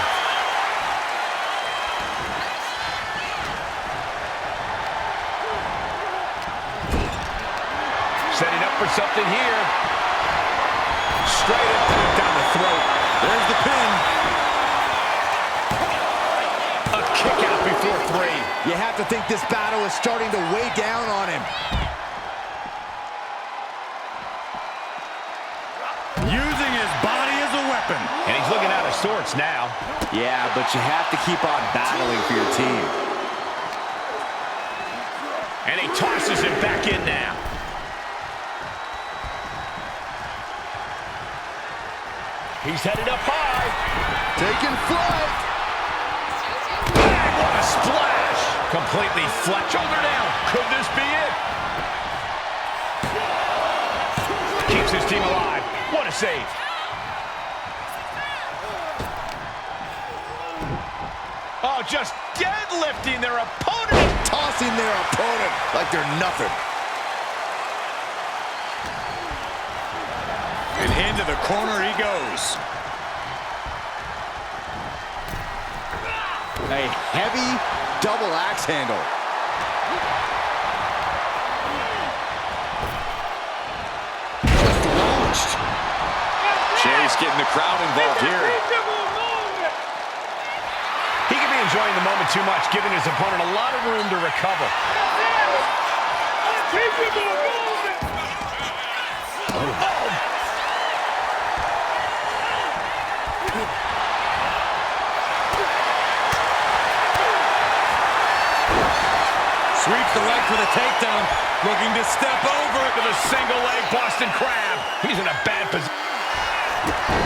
Setting up for something here. Straight up down the throat. There's the pin. A kick out before 3. You have to think this battle is starting to weigh down on him. Using his body as a weapon. And he's looking out of sorts now. Yeah, but you have to keep on battling for your team. And he tosses him back in now. He's headed up high. Taking flight. Bang, what a splash. Completely flat. Shoulder down. Could this be it? Keeps his team alive. What a save. Oh, just deadlifting their opponent. Tossing their opponent like they're nothing. And into the corner he goes. A heavy double axe handle. Just launched. Chase getting the crowd involved here. He could be enjoying the moment too much, giving his opponent a lot of room to recover. Sweeps the leg for the takedown. Looking to step over. To the single leg Boston Crab. He's in a bad position.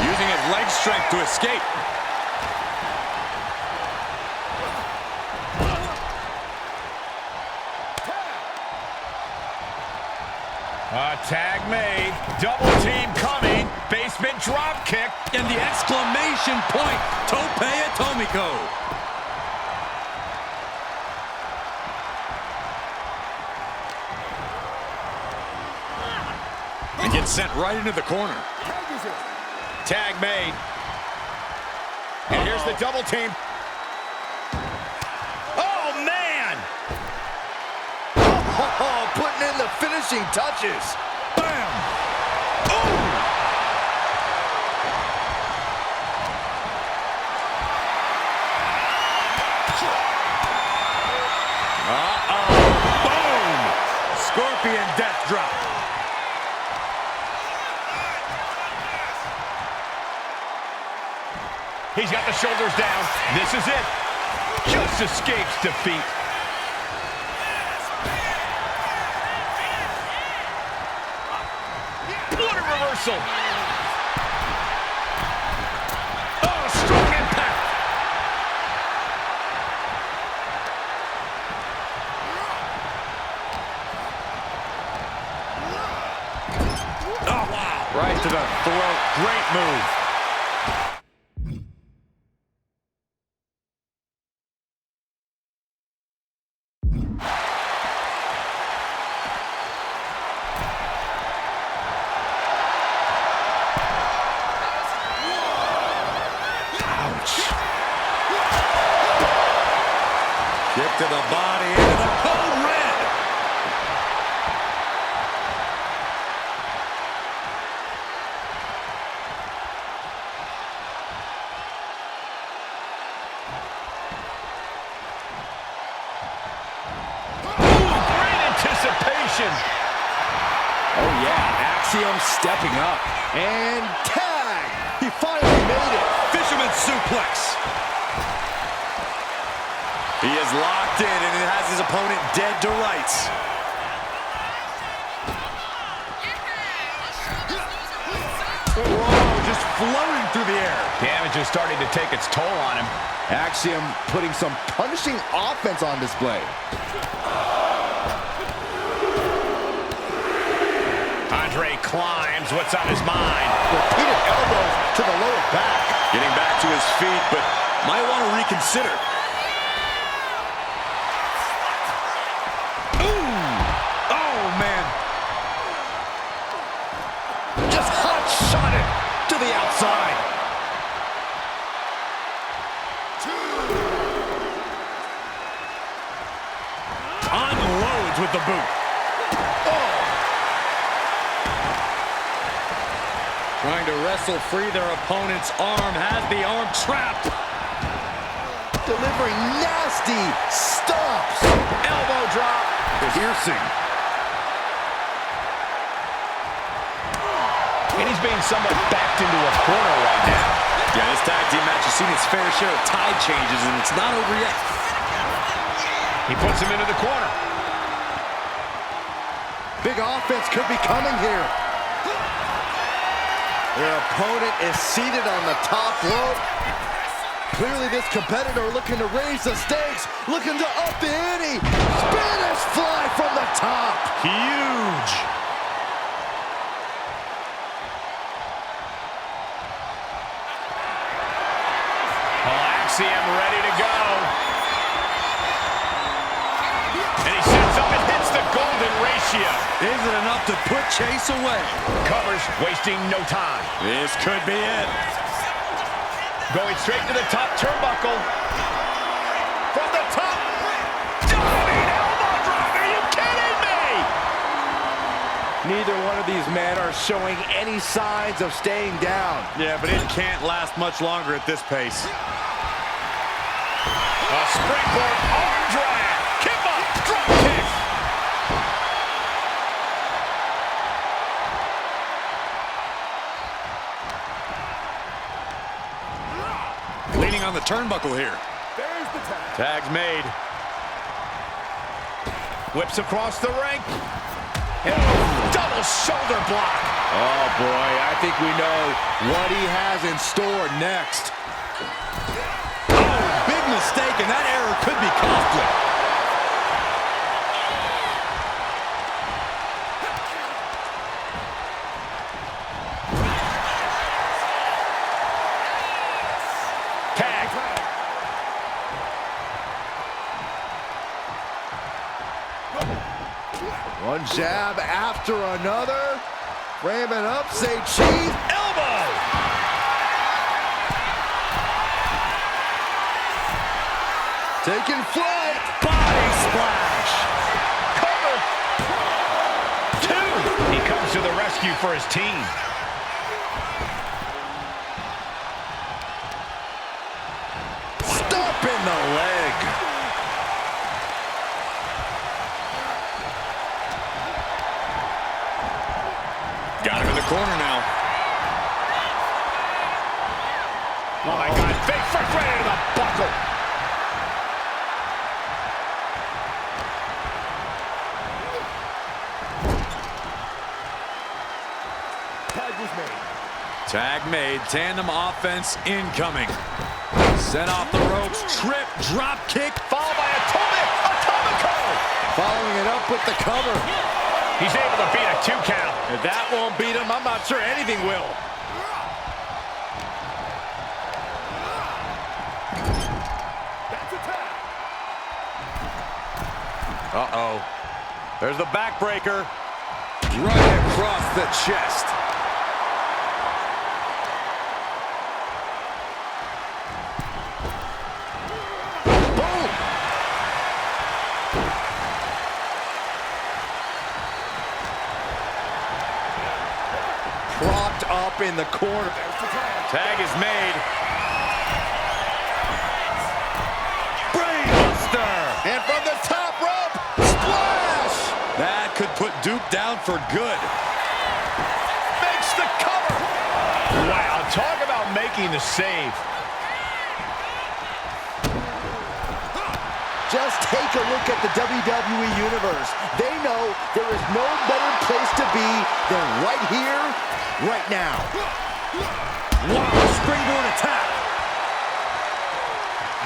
Using his leg strength to escape. Tag made. Double team coming. Basement drop kick. And the exclamation point. Tope Atomico. And gets sent right into the corner. Tag made. And here's the double team. Oh, man! Oh, putting in the finishing touches. Bam! Ooh! Boom! Scorpion death drop. He's got the shoulders down. This is it. Just escapes defeat. What a reversal. Oh, strong impact. Oh, wow. Right to the throat. Great move. Kick to the body, into the code red. submission. Oh, yeah. Axiom stepping up. And tag. He finally made it. Fisherman suplex. He is locked in and it has his opponent dead to rights. Whoa, just floating through the air. Damage is starting to take its toll on him. Axiom putting some punishing offense on display. Andre climbs. What's on his mind? Repeated elbows to the lower back. Getting back to his feet, but might want to reconsider. To the outside. Unloads with the boot. Oh. Trying to wrestle free their opponent's arm. Has the arm trapped. Delivering nasty stomps. Elbow drop. Piercing. And he's being somewhat backed into a corner right now. Yeah, this tag team match has seen its fair share of tide changes, and it's not over yet. He puts him into the corner. Big offense could be coming here. Their opponent is seated on the top rope. Clearly this competitor looking to raise the stakes, looking to up the ante. Spanish fly from the top. Huge. Axiom ready to go. And he sets up and hits the golden ratio. Isn't enough to put Chase away. Covers, wasting no time. This could be it. Going straight to the top turnbuckle. From the top. Diving elbow drop. Are you kidding me? Neither one of these men are showing any signs of staying down. Yeah, but it can't last much longer at this pace. A springboard arm drag. Kick up. Drop kick. Leaning on the turnbuckle here. There's the tag. Tag's made. Whips across the ring. And double shoulder block. Oh boy, I think we know what he has in store next. Oh, big mistake, and that error could be costly. Tag. One jab after another. Ramming up, say cheese. Elbow. Taking flight. Body splash. Cover. Two. He comes to the rescue for his team. Stomp in the leg. Got him in the corner now. Oh my God, face first right into the buckle. Tag was made. Tag made. Tandem offense incoming. Sent off the ropes. Trip. Drop kick. Followed by Atomico. Following it up with the cover. He's able to beat a 2 count. If that won't beat him, I'm not sure anything will. Uh-oh. There's the backbreaker. Right across the chest. Boom! Propped up in the corner. Tag is made. Brainbuster! And from the top rope, splash! That could put down for good. Makes the cover. Wow, talk about making the save. Just take a look at the WWE Universe. They know there is no better place to be than right here, right now. Wow, springboard attack.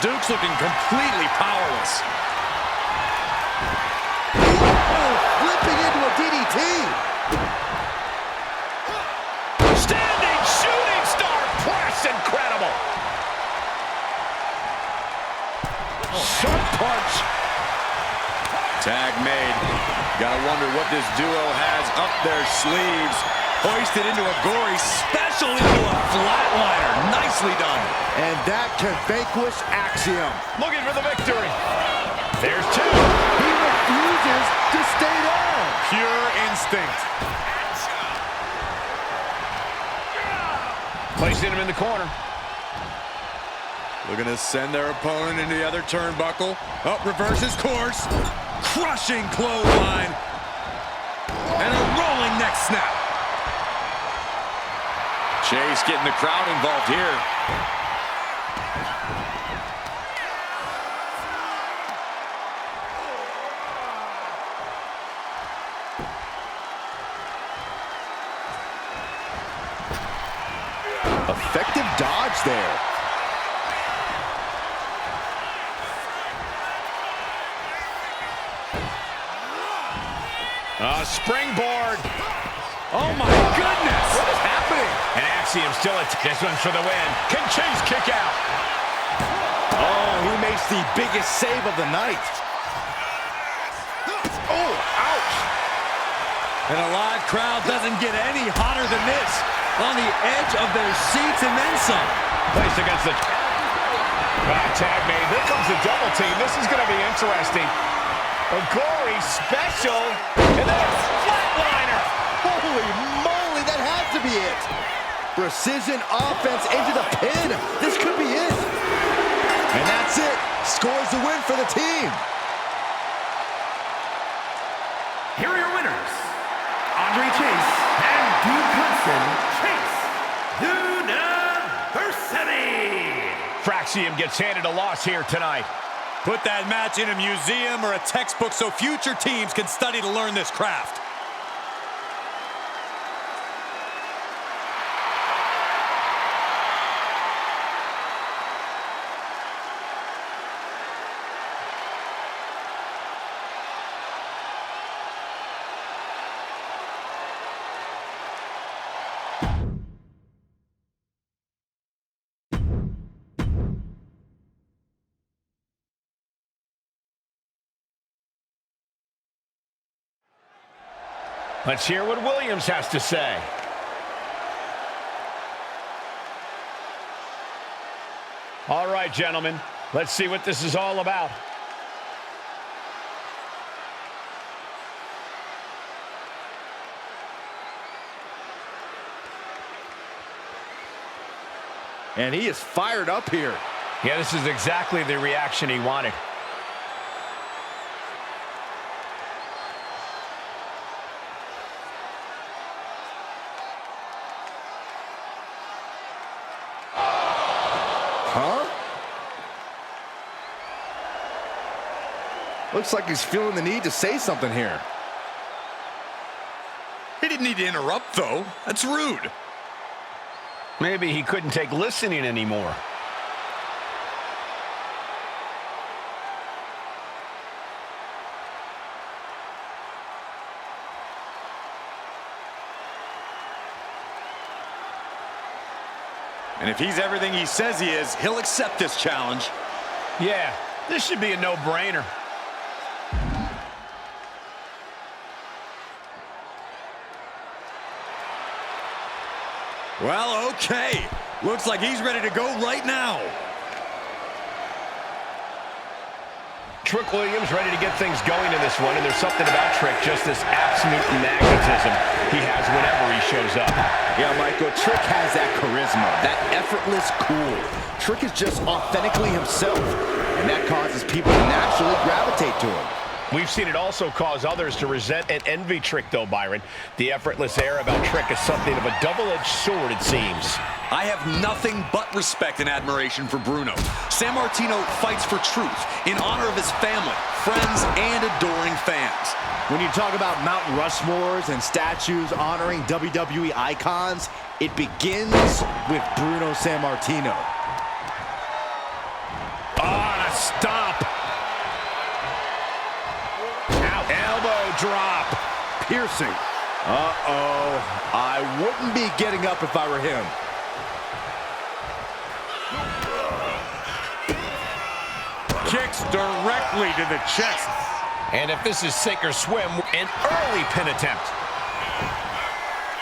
Duke's looking completely powerless. Oh, flipping into a DDT. Standing shooting star press, incredible. Sharp punch. Tag made. Gotta wonder what this duo has up their sleeves. Hoisted into a gory special into a flatliner. Nicely done. And that can vanquish Axiom. Looking for the victory. There's two. He refuses to stay down. Pure instinct. Placing him in the corner. Looking to send their opponent into the other turnbuckle. Oh, reverses course. Crushing clothesline. And a rolling neck snap. Chase getting the crowd involved here. Effective dodge there. Springboard. Oh my goodness! What is happening? And Axiom still at this one's for the win. Can Chase kick out? Oh, he makes the biggest save of the night. Oh, ouch. And a live crowd doesn't get any hotter than this. On the edge of their seats and then some. Placed against the tag made. Here comes the double team. This is going to be interesting. A gory special, and then a flatliner. Holy moly, that had to be it. Precision offense into the pin. This could be it. And that's it. Scores the win for the team. Here are your winners, Andre Chase and Duke Hudson. Chase University. Fraxium gets handed a loss here tonight. Put that match in a museum or a textbook so future teams can study to learn this craft. Let's hear what Williams has to say. All right, gentlemen, let's see what this is all about. And he is fired up here. Yeah, this is exactly the reaction he wanted. Looks like he's feeling the need to say something here. He didn't need to interrupt, though. That's rude. Maybe he couldn't take listening anymore. And if he's everything he says he is, he'll accept this challenge. Yeah, this should be a no-brainer. Well, okay. Looks like he's ready to go right now. Trick Williams ready to get things going in this one, and there's something about Trick, just this absolute magnetism he has whenever he shows up. Yeah, Michael, Trick has that charisma, that effortless cool. Trick is just authentically himself, and that causes people to naturally gravitate to him. We've seen it also cause others to resent and envy Trick, though, Byron. The effortless air about Trick is something of a double-edged sword, it seems. I have nothing but respect and admiration for Bruno. Sammartino fights for truth in honor of his family, friends, and adoring fans. When you talk about Mount Rushmores and statues honoring WWE icons, it begins with Bruno Sammartino. Oh, and a stomp. Elbow drop. Piercing. Uh-oh. I wouldn't be getting up if I were him. Kicks directly to the chest. And if this is sink or swim, an early pin attempt.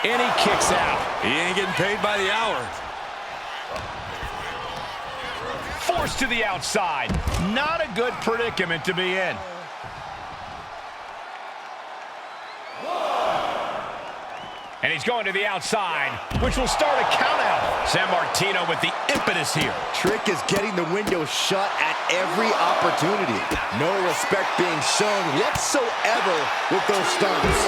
And he kicks out. He ain't getting paid by the hour. Forced to the outside. Not a good predicament to be in. And he's going to the outside, which will start a countout. Sammartino with the impetus here. Trick is getting the window shut at every opportunity. No respect being shown whatsoever with those stunts.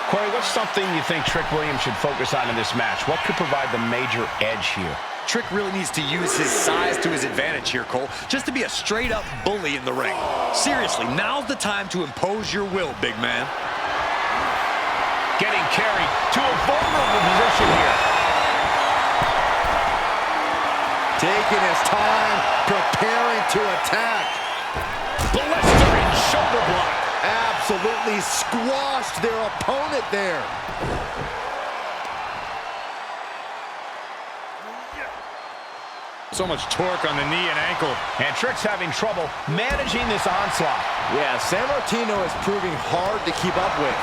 Corey, what's something you think Trick Williams should focus on in this match? What could provide the major edge here? Trick really needs to use his size to his advantage here, Cole, just to be a straight-up bully in the ring. Seriously, now's the time to impose your will, big man. Getting carried to a vulnerable position here. Taking his time, preparing to attack. Blistering shoulder block. Absolutely squashed their opponent there. So much torque on the knee and ankle. And Trick's having trouble managing this onslaught. Yeah, Sammartino is proving hard to keep up with.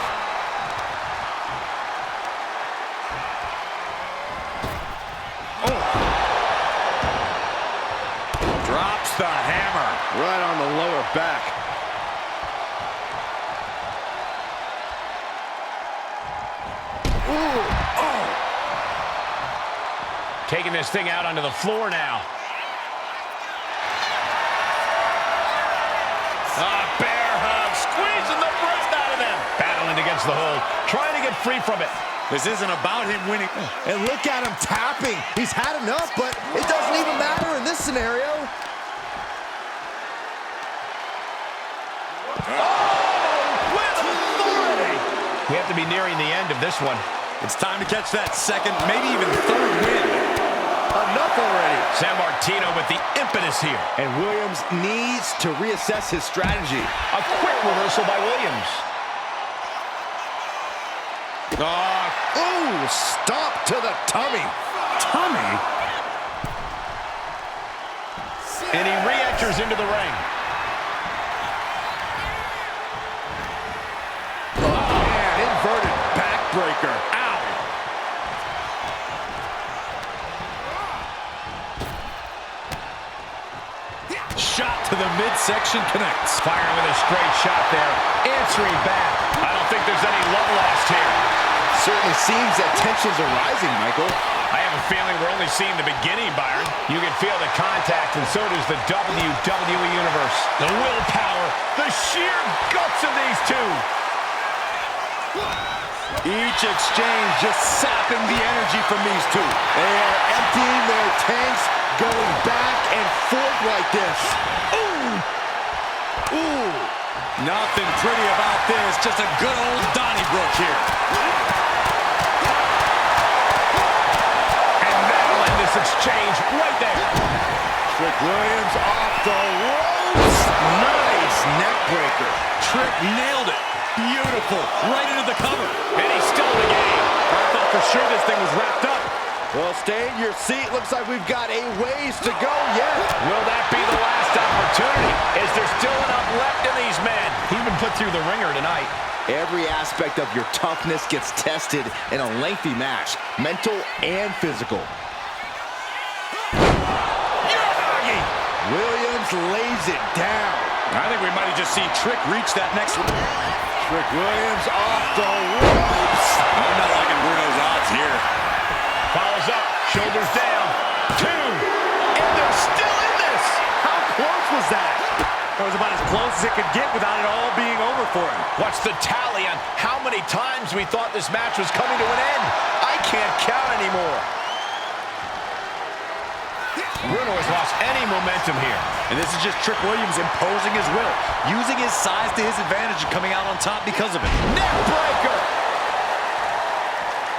Drops the hammer. Right on the lower back. Ooh, oh. Taking this thing out onto the floor now. Bear hug, squeezing the breath out of them. Battling against the hold, trying to get free from it. This isn't about him winning. And look at him tapping. He's had enough, but it doesn't even matter in this scenario. With authority. We have to be nearing the end of this one. It's time to catch that second, maybe even third win. Enough already. Sammartino with the impetus here. And Williams needs to reassess his strategy. A quick reversal by Williams. Ooh, stop to the tummy. Tummy? And he re-enters into the ring. Man, inverted backbreaker. Ow. Shot to the midsection connects. Firing with a straight shot there. Answering back. I don't think there's any love lost here. Certainly seems that tensions are rising, Michael. I have a feeling we're only seeing the beginning, Byron. You can feel the contact, and so does the WWE Universe. The willpower, the sheer guts of these two. Each exchange just sapping the energy from these two. They are emptying their tanks, going back and forth like this. Ooh! Ooh! Nothing pretty about this, just a good old Donnybrook here. And that'll end this exchange right there. Trick Williams off the ropes. Nice neck breaker. Trick nailed it. Beautiful. Right into the cover. And he's still in the game. I thought for sure this thing was wrapped up. Well, stay in your seat. Looks like we've got a ways to go yet. Will that be the last opportunity? Is there still enough left in these men? He's been put through the ringer tonight. Every aspect of your toughness gets tested in a lengthy match, mental and physical. Uranagi! Williams lays it down. I think we might have just seen Trick reach that next one. Trick Williams off the ropes. I'm not liking Bruno's odds here. Follows up, shoulders down. 2, and they're still in this. How close was that? That was about as close as it could get without it all being over for him. What's the tally on how many times we thought this match was coming to an end? I can't count anymore. Bruno has lost any momentum here. And this is just Trick Williams imposing his will, using his size to his advantage and coming out on top because of it. Neck breaker!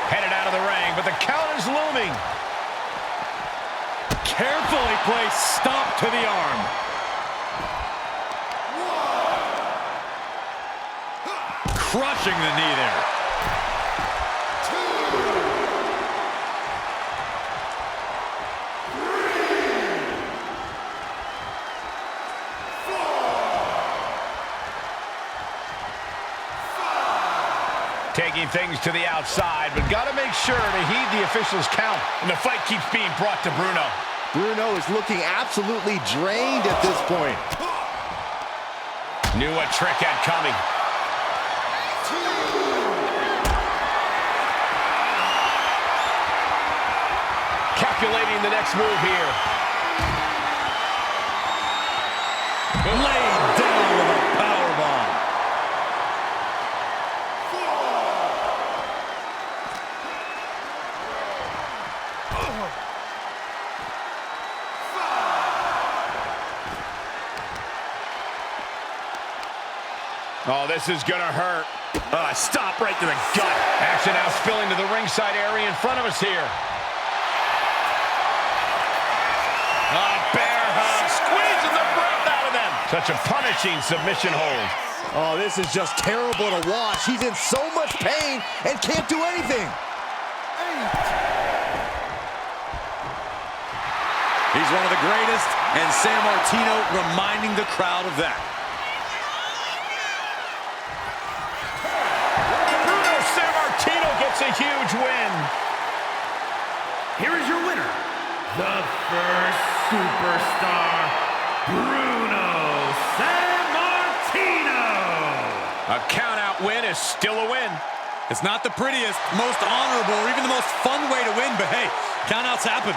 Headed out of the ring, but the count is looming. Carefully placed stomp to the arm. Crushing the knee there. Taking things to the outside, but got to make sure to heed the official's count. And the fight keeps being brought to Bruno. Bruno is looking absolutely drained at this point. Knew what Trick had coming. Calculating the next move here. Laid down with a powerbomb. Oh, this is gonna hurt. Stop right to the gut. Action now spilling to the ringside area in front of us here. Bear hug, squeezing the breath out of them. Such a punishing submission hold. Oh, this is just terrible to watch. He's in so much pain and can't do anything. He's one of the greatest, and Sammartino reminding the crowd of that. Bruno Sammartino gets a huge win. Here is your winner, the first superstar, Bruno Sammartino. A count-out win is still a win. It's not the prettiest, most honorable, or even the most fun way to win, but hey, countouts happen.